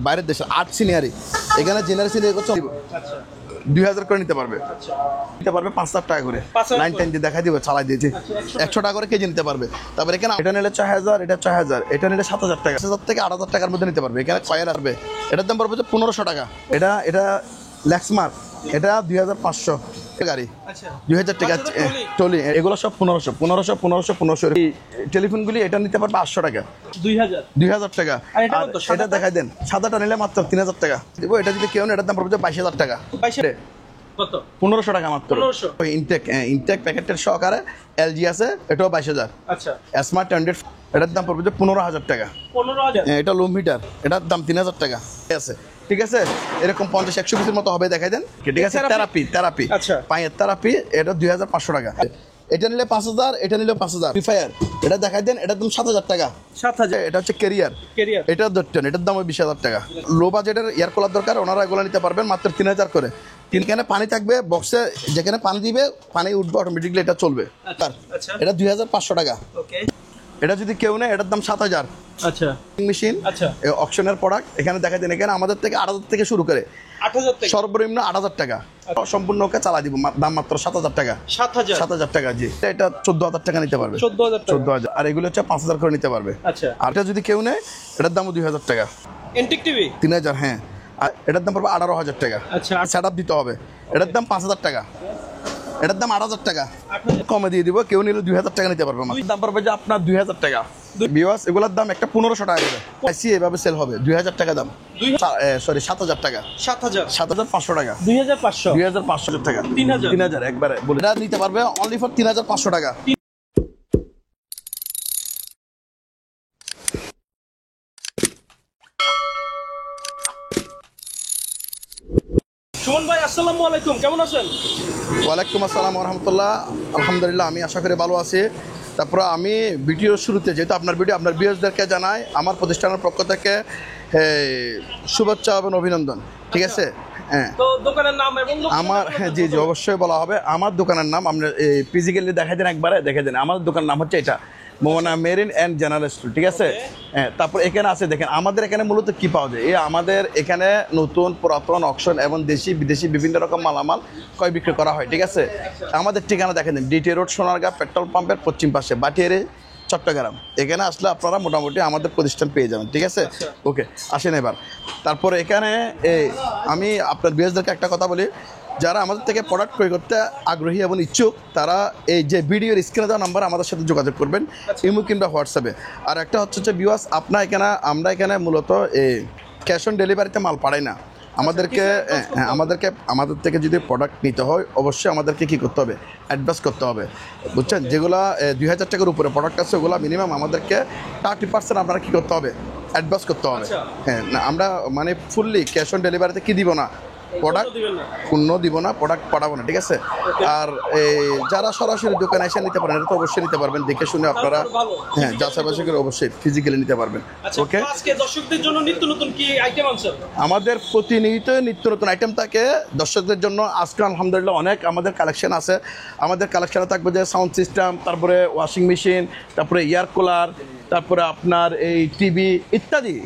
বাইরের দেশে 8 সিনিয়রই এখানে জেনারেশন করছে 2000 করে নিতে পারবে, 5000 টাকা করে 910 দিয়ে দেখা দিব চালাই দিয়েছি 100 টাকা করে কেজি নিতে পারবে। তারপরে এখানে এটা নিলে 6000, এটা 6000, এটা নিলে 7000 টাকা, 7000 থেকে 8000 টাকার মধ্যে নিতে পারবে। এখানে কয়ের আসবে, এটার দাম পড়বে 1500 টাকা। এটা ল্যাক্সমার্ক, এটা 2500 গাড়ি, 2000 টাকা টলি, এগুলো সব 1500 টেলিফোনগুলি এটা নিতে পারবে 800 টাকা, 2000 টাকা। এটা দেখাই দেন, সাদাটা নিলে মাত্র 3000 টাকা দিব। এটা যদি কেউ এটার দাম পড়বে 22000 টাকা, 1500 টাকা মাত্র। ইনটেক প্যাকেটের সহকারে এলজি আছে, এটাও 22000। স্মার্ট 100 এটার দাম পড়বে 15000 টাকা। এটা লো মিটার, এটার দাম 3000 টাকা আছে, ঠিক আছে। এরকম 50-100 পিসের মতো হবে, দেখাই দেন, ঠিক আছে। থেরাপি পায়ের থেরাপি, এটা 2500 টাকা। এটা নিলে 5000, এটা নিলে 5000। প্রিফায়ার এটা দেখাই দেন, এটার দাম 7000 টাকা। এটা হচ্ছে ক্যারিয়ার, এটা ধরতেন, এটার দাম 20000 টাকা। লো বাজেটের এয়ার কুলার দরকার, ওনারা এগুলো নিতে পারবেন মাত্র 3000 করে। তিনখানে পানি থাকবে বক্সে, যেখানে পানি দিবে পানি উঠবে অটোমেটিকলি, এটা চলবে। এটা 2500 টাকা। এটা যদি কেউ নেয় এটার দাম 7000। মেশিন অকশনের প্রোডাক্ট এখানে দেখা দেন, এখানে আমাদের থেকে 8000 থেকে শুরু করে সর্বনিম্ন 8000 টাকা সম্পূর্ণ ওকে চালা দিব, দাম মাত্র 7000 টাকা। 7000 টাকা, জি। এটা 14000 টাকা নিতে পারবে, 14000। আর এগুলো হচ্ছে 5000 করে নিতে পারবে। আর এটা যদি কেউ নেয় এটার দামও 2000 টাকা। 3000, হ্যাঁ। আর এটার দাম পড়বে 18000 টাকা। সেট আপ দিতে হবে, এটার দাম 5000 টাকা, এটার দাম 8000 টাকা। কমে দিয়ে দিব, কেউ নিলে 2000 টাকা নিতে পারবে। দাম পড়বে যে আপনার 2000 টাকা। ভিউয়ার্স, এগুলোর দাম একটা 1500 টাকা করে আইসি এভাবে সেল হবে। 2000 টাকা দাম, সরি 7000 টাকা, 7500 টাকা, 2500 টাকা, 3000 একবারে বলে এটা নিতে পারবে অনলি ফর 3500 টাকা। সুমন ভাই, আসসালামু আলাইকুম, কেমন আছেন? ওয়ালাইকুম আসসালাম রাহমাতুল্লাহ। আলহামদুলিল্লাহ, আমি আশা করি ভালো আছি। তারপরে আমি ভিডিওর শুরুতে, যেহেতু আপনার ভিডিও, আপনার ভিউয়ার্সদেরকে জানাই আমার প্রতিষ্ঠানের পক্ষ থেকে শুভেচ্ছা এবং অভিনন্দন, ঠিক আছে। হ্যাঁ, দোকানের নাম আমার, হ্যাঁ, জি জি, অবশ্যই বলা হবে। আমার দোকানের নাম আপনি ফিজিক্যালি দেখাই দেন, একবারে দেখে দেন। আমার দোকানের নাম হচ্ছে এটা মোহনা মেরিন অ্যান্ড জেনারেল স্টোর, ঠিক আছে। হ্যাঁ, তারপর এখানে আছে দেখেন, আমাদের এখানে মূলত কি পাওয়া যায়। আমাদের এখানে নতুন, পুরাতন, অকশন এবং দেশি বিদেশি বিভিন্ন রকম মালামাল ক্রয় বিক্রি করা হয়, ঠিক আছে। আমাদের ঠিকানা দেখেন, ডিটি রোড, সোনারগাঁ পেট্রোল পাম্পের পশ্চিম পাশে, বাটিয়ারি, চট্টগ্রাম। এখানে আসলে আপনারা মোটামুটি আমাদের প্রতিষ্ঠান পেয়ে যাবেন, ঠিক আছে। ওকে, আসেন এবার। তারপরে এখানে আমি আপনার বিএসদেরকে একটা কথা বলি, যারা আমাদের থেকে প্রোডাক্ট ক্রয় করতে আগ্রহী এবং ইচ্ছুক, তারা এই যে ভিডিওর স্ক্রিনে দেওয়া নাম্বার আমাদের সাথে যোগাযোগ করবেন, ইমো কিংবা হোয়াটসঅ্যাপে। আর একটা হচ্ছে যে ভিউয়ার্স, আমরা এখানে মূলত ক্যাশ অন ডেলিভারিতে মাল পাঠাই না। আমাদের থেকে যদি প্রোডাক্ট নিতে হয়, অবশ্যই আমাদেরকে কী করতে হবে, অ্যাডভান্স করতে হবে, বুঝছেন। যেগুলো 2000 টাকার উপরে প্রোডাক্ট আছে, ওগুলো মিনিমাম আমাদেরকে 30% আপনারা কী করতে হবে, অ্যাডভান্স করতে হবে। হ্যাঁ, না, আমরা মানে ফুললি ক্যাশ অন ডেলিভারিতে কি দিব না, প্রোডাক্ট পূর্ণ দিব না, প্রোডাক্ট পাঠাবো না, ঠিক আছে। আর যারা সরাসরি দোকানে এসে নিতে পারেন, এটা তো অবশ্যই নিতে পারবেন, দেখে শুনে আপনারা, হ্যাঁ, যাচাই বাছাই করে অবশ্যই ফিজিক্যালি নিতে পারবেন। ওকে, আজকে দর্শকদের জন্য নিত্য নতুন কি আইটেম আছে? আমাদের প্রতিনিয়ত নিত্য নতুন আইটেম থাকে দর্শকদের জন্য। আজকে আলহামদুলিল্লাহ অনেক আমাদের কালেকশন আছে। আমাদের কালেকশনে থাকবে যে সাউন্ড সিস্টেম, তারপরে ওয়াশিং মেশিন, তারপরে এয়ার কুলার, তারপরে আপনার এই টিভি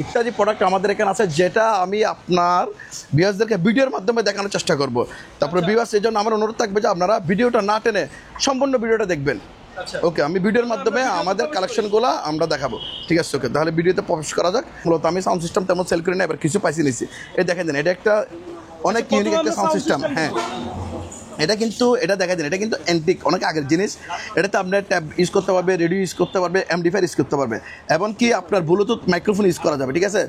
ইত্যাদি প্রোডাক্ট আমাদের এখানে আছে, যেটা আমি আপনার ভিউয়ার্সদেরকে ভিডিওর মাধ্যমে দেখানোর চেষ্টা করব। তারপরে ভিউয়ার্স, এই জন্য আমার অনুরোধ থাকবে যে আপনারা ভিডিওটা না টেনে সম্পূর্ণ ভিডিওটা দেখবেন। ওকে, আমি ভিডিওর মাধ্যমে আমাদের কালেকশনগুলো আমরা দেখাবো, ঠিক আছে। ওকে, তাহলে ভিডিওতে প্রবেশ করা যাক। মূলত আমি সাউন্ড সিস্টেম তেমন সেল করি না, এবার কিছু পাইছি নিছি। এই দেখেন দেন, এটা একটা অনেক ইউনিক একটা সাউন্ড সিস্টেম। হ্যাঁ, এটা দেখা যায়, এটা কিন্তু অ্যান্টিক, অনেক আগের জিনিস। এটাতে আপনার ট্যাব ইউজ করতে পারবে, রেডিও ইউজ করতে পারবে, এমডিফায়ার ইউজ করতে পারবে, এবং কি আপনার ব্লুটুথ মাইক্রোফোন ইউজ করা যাবে, ঠিক আছে।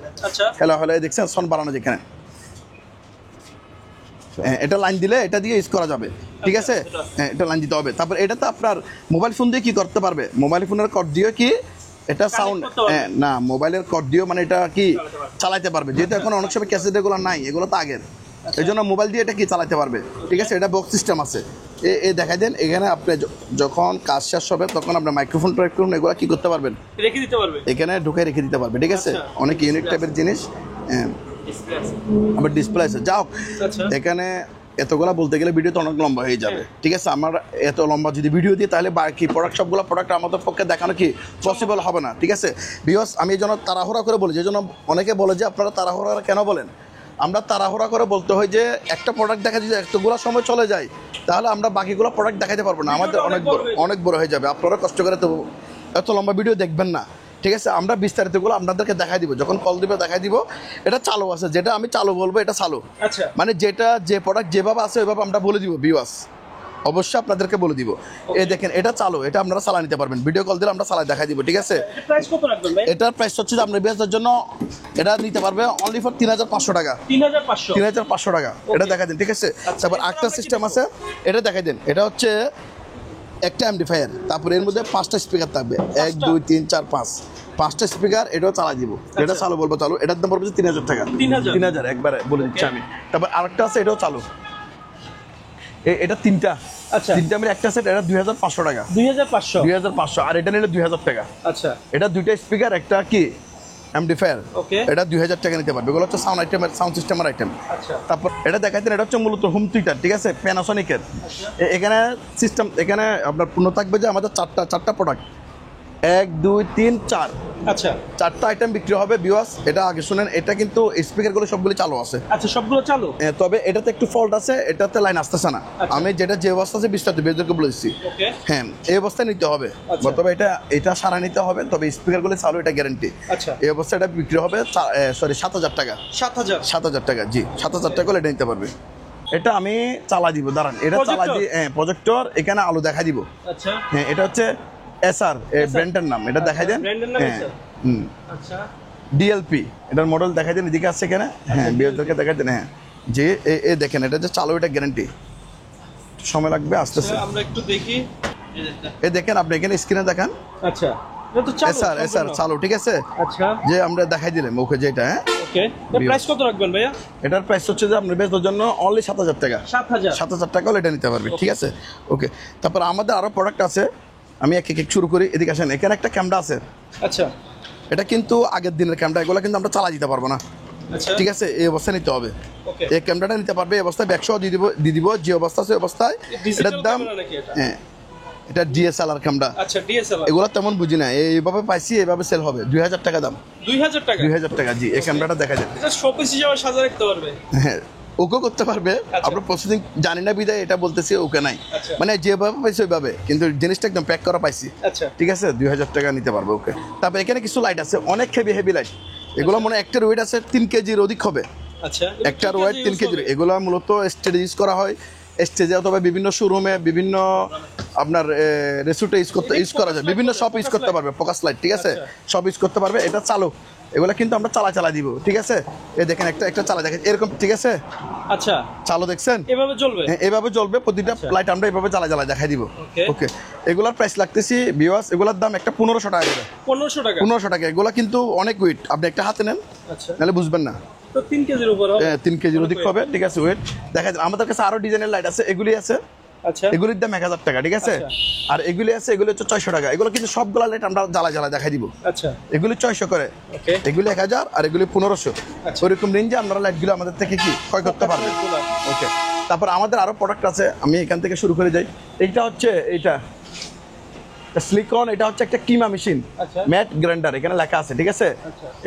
হ্যালো দেখছেন, সাউন্ড বাড়ানো যেখানে, এটা লাইন দিলে এটা দিয়ে ইউজ করা যাবে, ঠিক আছে। হ্যাঁ, এটা লাইন দিতে হবে। তারপর এটাতে আপনার মোবাইল ফোন দিয়ে কি করতে পারবে, মোবাইল ফোনের কর্ড দিয়ে কি এটা সাউন্ড, না, মোবাইলের কর্ড দিয়েও মানে এটা কি চালাইতে পারবে। যেহেতু এখন অনেক সময় ক্যাসেট এগুলো নাই, এগুলো তো আগের, এই জন্য মোবাইল দিয়ে এটা কি চালাতে পারবে, ঠিক আছে। এটা বক্স সিস্টেম আছে। দেখাই দেন, এখানে আপনি যখন কাজ শেষ হবে তখন আপনার মাইক্রোফোন টাইক্রোফোন এগুলো কি করতে পারবেন, রেখে দিতে পারবে, এখানে ঢুকে রেখে দিতে পারবে, ঠিক আছে। অনেক ইউনিক টাইপের জিনিস। আবার ডিসপ্লে আছে। যাও, এখানে এতগুলা বলতে গেলে ভিডিও তো অনেক লম্বা হয়ে যাবে, ঠিক আছে? আমার এত লম্বা যদি ভিডিও দিই তাহলে বাকি প্রোডাক্ট সবগুলো প্রোডাক্ট আমাদের পক্ষে দেখানো কি পসিবল হবে না, ঠিক আছে? বিকজ আমি এই জন্য তাড়াহুড়া করে বলি, যে জন্য অনেকে বলে যে আপনারা তাড়াহুড়া কেন বলেন। আমরা তাড়াহুড়া করে বলতে হয় যে একটা প্রোডাক্ট দেখা যদি এতগুলো সময় চলে যায় তাহলে আমরা বাকিগুলো প্রোডাক্ট দেখাতে পারবো না, আমাদের অনেক বড় হয়ে যাবে। আপনারা কষ্ট করে তো এত লম্বা ভিডিও দেখবেন না, ঠিক আছে? আমরা বিস্তারিতগুলো আপনাদেরকে দেখাই দিব, যখন কল দিবে দেখাই দিব। এটা চালু আছে, যেটা আমি চালু বলবো এটা চালু, আচ্ছা মানে যেটা যে প্রোডাক্ট যেভাবে আছে ওইভাবে আমরা বলে দিব ভিউয়ার্স, অবশ্যই আপনাদেরকে বলে দিব। এই দেখেন এটা চালু, এটা আপনারা চালা নিতে পারবেন, ভিডিও কল দিলে আমরা চালাই দেখাই দিব, ঠিক আছে? প্রাইস কত রাখবেন ভাই? এটার প্রাইস হচ্ছে যে আপনার বিয়াসের জন্য এটা নিতে পারবে অনলি ফর 3500 টাকা। 3500 টাকা এটা দেখাই দিন, ঠিক আছে? তারপর একটা সিস্টেম আছে, এটা দেখাই দিন। এটা হচ্ছে একটা এমডিফায়ার, তারপরে এর মধ্যে 5টা স্পিকার থাকবে, 1 2 3 4 5টা স্পিকার, এটাও চালা দিব। এটা চালু বলবো চালু, এটার দাম পড়বে 3000 টাকা। 3000 একবারে বলে দিচ্ছি আমি। তারপর আরেকটা আছে, এটাও চালু, এটা তিনটা। আচ্ছা তিনটা আমি একটা সেট, এটা 2500 টাকা। 2500 আর এটা নিলে 2000 টাকা। আচ্ছা এটা দুইটা স্পিকার, একটা কি এমডিফায়ার, ওকে এটা 2000 টাকা নিতে পারবে। এগুলো হচ্ছে সাউন্ড আইটেমের, সাউন্ড সিস্টেমের আইটেম। আচ্ছা তারপর এটা দেখাইতেন, এটা হচ্ছে মূলত হোম থিয়েটার, ঠিক আছে? প্যানাসনিকের। এখানে সিস্টেম, এখানে আপনার পূর্ণ থাকবে যে আমাদের চারটা প্রোডাক্ট, 1 2 3 4, আচ্ছা 4টা আইটেম বিক্রি হবে ভিউয়ার্স। এটা আগে শুনেন, এটা কিন্তু স্পিকারগুলো সবগুলো চালু আছে। আচ্ছা সবগুলো চালু, তবে এটাতে একটু ফল্ট আছে, এটাতে লাইন আসতেছে না। আমি যেটা যে অবস্থা আছে বিস্তারিত বেজরকে বলে দিচ্ছি। ওকে হ্যাঁ, এই অবস্থায় নিতে হবে, আচ্ছা। তবে এটা সারা নিতে হবে, তবে স্পিকারগুলো চালু, এটা গ্যারান্টি। আচ্ছা এই অবস্থায় এটা বিক্রি হবে 7000 টাকা। 7000 টাকা, জি 7000 টাকা হলে এটা নিতে পারবে। এটা আমি চালা দিব, দাঁড়ান, এটা চালা দিয়ে, হ্যাঁ প্রজেক্টর, এখানে আলো দেখা দিব। আচ্ছা হ্যাঁ, এটা হচ্ছে এসআর ব্র্যান্ডের নাম, এটা দেখাই দেন। ব্র্যান্ডের নাম হ্যাঁ, এসআর। হুম, আচ্ছা ডিএলপি এটার মডেল দেখাই দেন, এদিকে আছে এখানে। হ্যাঁ, বিএলকে দেখাই দেন। হ্যাঁ, যে এ দেখেন, এটা যে চালু, এটা গ্যারান্টি, সময় লাগবে, আসতেছে। আমরা একটু দেখি, এ দেখেন, আপনি এখানে স্ক্রিনে দেখান। আচ্ছা এটা তো চালু, এসআর চালু, ঠিক আছে? আচ্ছা যে আমরা দেখাই দিলাম ওকে, যেটা। হ্যাঁ, ওকে প্রাইস কত রাখবেন ভাইয়া? এটার প্রাইস হচ্ছে যে আপনার বেচবার জন্য অনলি 7000 টাকা। 7000 টাকা হলে এটা নিতে পারবে, ঠিক আছে? ওকে, তারপর আমাদের আরো প্রোডাক্ট আছে, আমি এক এক শুরু করি। এদিকে আসেন, এখানে একটা ক্যামেরা আছে। আচ্ছা এটা কিন্তু আগের দিনের ক্যামেরা, এগুলো কিন্তু আমরা চালা দিতে পারবো না, আচ্ছা ঠিক আছে? এই অবস্থায় নিতে হবে। ওকে এই ক্যামেরাটা নিতে পারবে, এই অবস্থায় ব্যাকসহ দিয়ে দিব, যে অবস্থা আছে অবস্থায়। এটার দাম, হ্যাঁ এটা ডিএসএলআর ক্যামেরা। আচ্ছা ডিএসএলআর, এগুলো তেমন বুঝি না, এইভাবে পাইছি, এইভাবে সেল হবে। 2000 টাকা দাম। 2000 টাকা 2000 টাকা, জি। এই ক্যামেরাটা দেখা যায়, এটা শোপিস হিসেবে সাজা রাখতে পারবে। হ্যাঁ, ওকে করতে পারবে। আমরা প্রসেসিং জানি না বিদায় এটা বলতেছি, ওকে নাই, আচ্ছা। মানে যেভাবে পাইছি ওইভাবে, কিন্তু জিনিসটা একদম প্যাক করা পাইছি, আচ্ছা ঠিক আছে? 2000 টাকা নিতে পারবে, ওকে। তারপর এখানে কিছু লাইট আছে, অনেক হেভি লাইট। এগুলো মনে হয় একটার ওয়েট আছে 3 কেজির অধিক হবে। আচ্ছা একটার ওয়েট 3 কেজির। এগুলো মূলত স্টেজে ইউজ করা হয়, স্টেজে অথবা বিভিন্ন শোরুমে, বিভিন্ন আপনার রেস্টুরেন্টে ইউজ করা যায়, বিভিন্ন শপ ইউজ করতে পারবে। ফোকাস লাইট, ঠিক আছে? সব ইউজ করতে পারবে। এটা চালু, এগুলো কিন্তু আমরা চালা দিব, ঠিক আছে? এই দেখেন, একটা চালা দেখেন এরকম, ঠিক আছে? আচ্ছা চালু দেখছেন, এভাবে চলবে? হ্যাঁ, এভাবে জ্বলবে। প্রতিটা লাইট আমরা এভাবে জ্বালা দেখাই দিব, ওকে। এগুলার প্রাইস লাগতেছি ভিউয়ার্স, এগুলার দাম একটা 1500 টাকা করে। 1500 টাকা। এগুলা কিন্তু অনেক ওয়েট, আপনি একটা হাতে নেন, আচ্ছা নাহলে বুঝবেন না। তো 3 কেজির উপর হবে? 3 কেজির অধিক হবে, ঠিক আছে? ওয়েট দেখা যায়। আমাদের কাছে আরো ডিজাইনের লাইট আছে, এগুলি আছে, আচ্ছা এগুলির দাম 1000 টাকা, ঠিক আছে? আর এগুলি আছে, এগুলি হচ্ছে 600 টাকা। এগুলো কিন্তু সবগুলা লাইট আমরা জ্বালা দেখাই দিব। আচ্ছা এগুলি 600 করে, ওকে এগুলি 1000, আর এগুলি 1500। ওইরকম রেঞ্জে আপনারা লাইটগুলো আমাদের থেকে কি ক্রয় করতে পারবেন, ওকে। তারপর আমাদের আরো প্রোডাক্ট আছে, আমি এখান থেকে শুরু করে যাই। এইটা হচ্ছে এইটা স্লিকন, এটা হচ্ছে একটা কিমা মেশিন, আচ্ছা ম্যাট গ্রাইন্ডার, এখানে লেখা আছে, ঠিক আছে?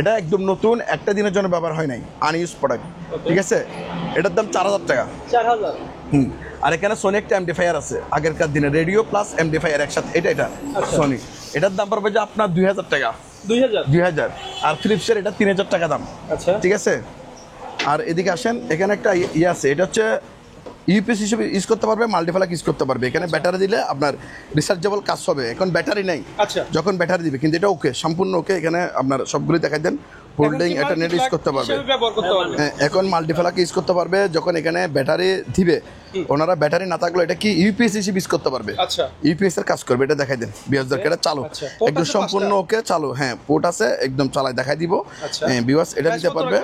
এটা একদম নতুন, একটা দিনের জন্য ব্যবহার হয় নাই, আনইউজ প্রোডাক্ট, ঠিক আছে? এটার দাম 4000 টাকা। 4000 হুম। আর এখানে সোনি একটা এমডিফায়ার আছে, আগেরকার দিনে রেডিও প্লাস এমডিফায়ার একসাথে, এটা সোনি। এটার দাম পড়বে যে আপনার 2000 টাকা। 2000। আর ফিলিপসের এটা 3000 টাকা দাম, আচ্ছা ঠিক আছে? আর এদিকে আসেন, এখানে একটা ইয়ে আছে, এটা হচ্ছে ইউপিএস হিসেবে ইউজ করতে পারবে, মাল্টিপ্লাক ইউজ করতে পারবে। এখানে ব্যাটারি দিলে আপনার রিচার্জেবল কাজ হবে। এখন ব্যাটারি নেই, আচ্ছা যখন ব্যাটারি দিবে, কিন্তু এটা ওকে, সম্পূর্ণ ওকে। এখানে আপনার সবগুলি দেখাই দেন, হোল্ডিং, এটা নেট ইউজ করতে পারবে। হ্যাঁ, এখন মাল্টিপ্লাক ইউজ করতে পারবে। যখন এখানে ব্যাটারি দিবে, ওনারা ব্যাটারি না থাকলে এটা কি ইউপিএস হিসেবে ইউজ করতে পারবে, আচ্ছা ইউপিএস এর কাজ করবে। এটা দেখাই দেন 2000, এটা চালু, একদম সম্পূর্ণ ওকে, চালু। হ্যাঁ, পোর্ট আছে, একদম চালাই দেখাই দিব। হ্যাঁ ভিউয়ার্স, এটা নিতে পারবে।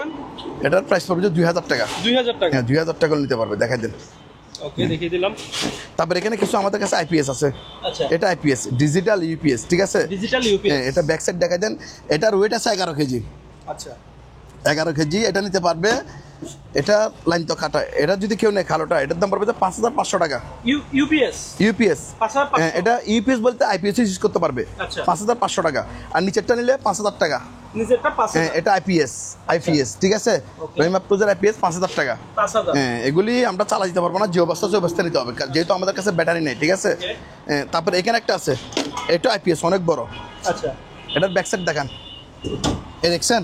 এটার প্রাইস পড়বে যে 2000 টাকা। 2000 টাকা, হ্যাঁ 2000 টাকা নিতে পারবে, দেখাই দেন। ওকে দেখিয়ে দিলাম। তারপর এখানে কিছু আমাদের কাছে আইপিএস আছে। আচ্ছা এটা আইপিএস, ডিজিটাল ইউপিএস, ঠিক আছে? ডিজিটাল ইউপিএস, হ্যাঁ, এটা ব্যাক সাইড দেখাই দেন। এটার ওয়েট আছে 11 কেজি। আচ্ছা 11 কেজি। এটা নিতে পারবে এটা লাইন তো কাটা, এটা যদি কেউ নেয় কালোটা, এটার দাম পড়বে 5,500 টাকা। ইউপিএস ইউপিএস, 5,500 এটা ইউপিএস বলতে আইপিএস ইউজ করতে পারবে। আচ্ছা। 5,500 টাকা। আর নিচেরটা নিলে 5,000 টাকা। নিচেরটা 5,000 এটা আইপিএস, ঠিক আছে। রহিম আফরোজের আইপিএস 5,000 টাকা। 5,000 এগুলি আমরা চালা দিতে পারবো না, যে অবস্থা নিতে হবে, যেহেতু আমাদের কাছে ব্যাটারি নেই, ঠিক আছে। তারপর এখানে একটা আছে, এটা আইপিএস অনেক বড়। আচ্ছা, এটার ব্যাক সাইড দেখান, এই দেখছেন,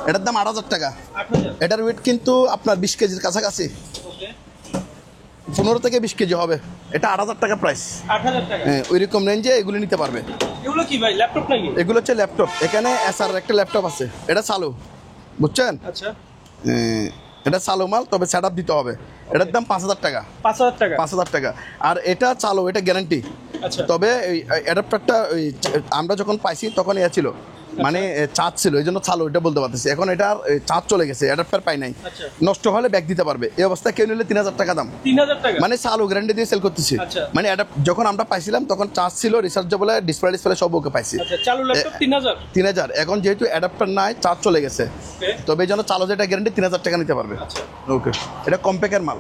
এটার দাম 8,000 টাকা। 8,000 এটার ওয়েট কিন্তু আপনার 20 কেজির কাছাকাছি, ওকে 15 থেকে 20 কেজি হবে। এটা 8,000 টাকা প্রাইস। 8,000 টাকা। ওই রকম রেঞ্জে এগুলো নিতে পারবে। এগুলো কি ভাই, ল্যাপটপ নাকি? এগুলো হচ্ছে ল্যাপটপ। এখানে এসআর একটা ল্যাপটপ আছে, এটা চালু, বুঝছেন। আচ্ছা, এটা চালু মাল, তবে সেট আপ দিতে হবে। এটার দাম 5,000 টাকা। 5,000 টাকা। 5,000 টাকা। আর এটা চালু, এটা গ্যারান্টি। আচ্ছা, তবে এই অ্যাডাপ্টারটা আমরা যখন পাইছি তখন ছিল, মানে চার্জ ছিল, এই জন্য চালু, এটা বলতে পারতেছি। এখন এটা চার্জ চলে গেছে, অ্যাডাপ্টার পাই নাই। আচ্ছা, নষ্ট হলে ব্যাক দিতে পারবে। এই অবস্থায় কেউ নিলে 3,000 টাকা দাম। 3,000 টাকা। মানে চালু গ্যারান্টি দিয়ে সেল করতেছি। আচ্ছা। মানে যখন আমরা পাইছিলাম তখন চার্জ ছিল, রিচার্জেবল, ডিসপ্লে সব ওকে পাইছি। আচ্ছা, চালু ল্যাপটপ 3,000। 3,000। এখন যেহেতু অ্যাডাপ্টার নাই, চার্জ চলে গেছে, ওকে, তবে এই জন্য চালু যেটা গ্যারান্টি 3,000 টাকা নিতে পারবে। আচ্ছা, ওকে, এটা কম্প্যাক্টের মাল।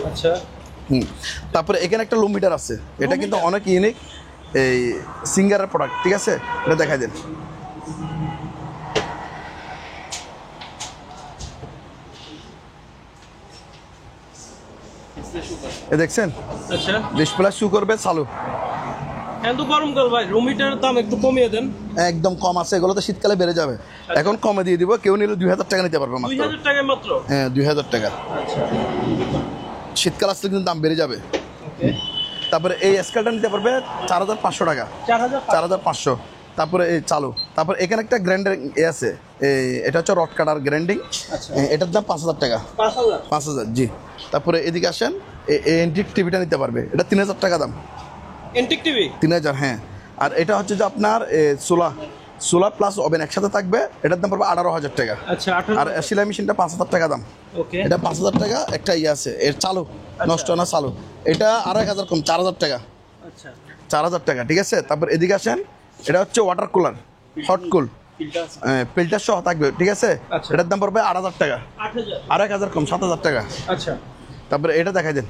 আচ্ছা, তারপরে এখানে একটা লুম মিটার আছে, এটা কিন্তু অনেক ইউনিক, এই সিঙ্গারের প্রোডাক্ট, ঠিক আছে। এটা দেখাই দেন। এ দেখছেন, আচ্ছা। ডিসপ্লে শু করবে, চালু। এত গরমকাল ভাই, রুম হিটারের দাম একটু কমিয়ে দেন। একদম কম আছে, এগুলো তো শীতকালে বেড়ে যাবে। এখন কমে দিয়ে দিব, কেউ নিলে 2,000 টাকা নিতে পারবে মাত্র। 2,000 টাকায় মাত্র। 2,000 টাকা। আচ্ছা, শীতকাল আসলে কিন্তু দাম বেড়ে যাবে। ওকে, তারপরে এই স্কেলটা নিতে পারবে 4,500 টাকা। 4,000। 4,500। তারপরে এই চালু। তারপর এখানে একটা গ্রাইন্ডার আছে, এটা হচ্ছে রড কাটার গ্রাইন্ডিং। আচ্ছা, এটার দাম 5,000 টাকা। 5,000। 5,000, জি। তারপরে এদিকে আসেন, এই এন্টিক টিভিটা নিতে পারবে, এটা 3,000 টাকা দাম। এন্টিক টিভি 3,000, হ্যাঁ। আর এটা হচ্ছে যে আপনার সোলা প্লাস ওভেন একসাথে থাকবে, এটার দাম পড়বে 18,000 টাকা। আচ্ছা, আর 18,000। সেলাই মেশিনটা 5,000 টাকা দাম। ওকে, এটা 5,000 টাকা। একটা আছে, এর চালু, নষ্ট না চালু। এটা 1,000 কম, 4,000 টাকা। আচ্ছা, 4,000 টাকা, ঠিক আছে। তারপর এদিকে আসেন, এটা হচ্ছে ওয়াটার কুলার, হট কুল, ফিল্টার আছে। ফিল্টার সহ থাকবে, ঠিক আছে। আচ্ছা। এটার দাম পড়বে 8,000 টাকা। 8,000। 1,000 কম, 7,000 টাকা। আচ্ছা, তারপরে এটা দেখাই দেন,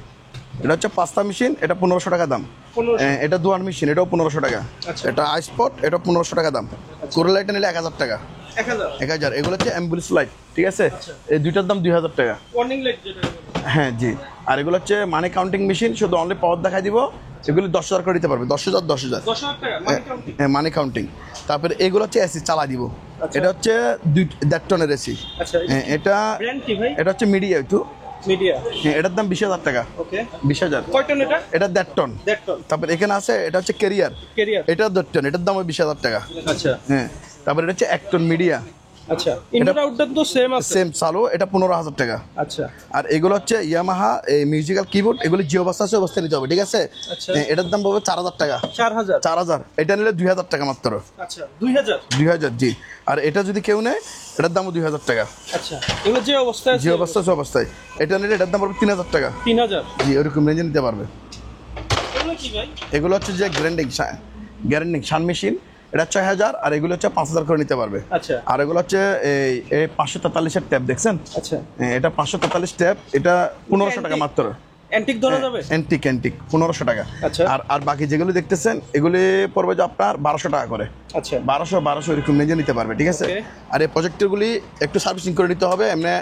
এটা হচ্ছে পাস্তা মেশিন, এটা 1,500 টাকা দাম। 1500। এটা দোয়ার মেশিন, এটাও 1,500 টাকা। আচ্ছা। এটা আইসপট, এটা 1,500 টাকা দাম। কোরাল লাইটটা নিলে 1,000 টাকা। 1,000। 1,000। এগুলো হচ্ছে অ্যাম্বুলেন্স লাইট, ঠিক আছে। আচ্ছা। এই দুইটার দাম 2,000 টাকা। ওয়ার্নিং লাইট যেটা বলে। হ্যাঁ, জি। আর এগুলো হচ্ছে মানি কাউন্টিং মেশিন, শুধু অনলি পাওয়ার দেখাই দিব। এগুলি 10,000 করে দিতে পারবে, 10,000, 10,000। 10,000 টাকা মানি কাউন্টিং। হ্যাঁ, মানি কাউন্টিং। তারপরে এগুলো হচ্ছে এসি চালা দিব। আচ্ছা। এটা হচ্ছে 1.5 টনের এসি। আচ্ছা, এটা ব্র্যান্ড কি ভাই? এটা হচ্ছে মিডিয়া একটু। মিডিয়া। এটার দাম 20,000 টাকা। ওকে, 20,000। কয় টন এটা? এটা 1.5 টন। 1.5 টন। তারপর এখানে আছে, এটা হচ্ছে ক্যারিয়ার, ক্যারিয়ার। এটা 1.5 টন, এটার দাম 20,000 টাকা। আচ্ছা, হ্যাঁ। তারপর এটা হচ্ছে 1 টন মিডিয়া, আচ্ছা। ইনডোর আউটডোর তো সেম আছে। সেম চালু, এটা 15,000 টাকা। আচ্ছা, আর এগুলো হচ্ছে ইয়ামাহা এই মিউজিক্যাল কিবোর্ড, এগুলি যে অবস্থা আছে অবস্থা নিতে হবে, ঠিক আছে। আচ্ছা। এটার দাম পাবে 4,000 টাকা। 4,000। 4,000। এটা নিলে 2,000 টাকা মাত্র। আচ্ছা, 2,000। 2,000, জি। আর এটা যদি কেউ নেয়, এটার দামও 2,000 টাকা। আচ্ছা, এগুলো যে অবস্থায় আছে। যে অবস্থা সে অবস্থায়। এটা নিলে এটার দাম পড়বে 3,000 টাকা। 3,000। জি, ওরকম রেঞ্জে নিতে পারবে। এগুলো কি ভাই? এগুলো হচ্ছে যে গ্রাইন্ডিং শান মেশিন, এটা 6,000। আর এগুলো হচ্ছে 5,000 করে নিতে পারবে। আচ্ছা, আর এগুলো হচ্ছে এই 543-এর ট্যাপ দেখছেন। আচ্ছা। এটা 543 ট্যাপ, এটা 1,500 টাকা মাত্র। অ্যান্টিক ধরা যাবে? অ্যান্টিক 1,500 টাকা। আচ্ছা। আর বাকি যেগুলো দেখতেছেন, এগুলি পড়বে যে আপনার 1,200 টাকা করে। আচ্ছা, 1,200 এরকম রেঞ্জে নিতে পারবে, ঠিক আছে। Okay. আর এই প্রজেক্টরগুলি একটু সার্ভিসিং করে নিতে হবে, এমনি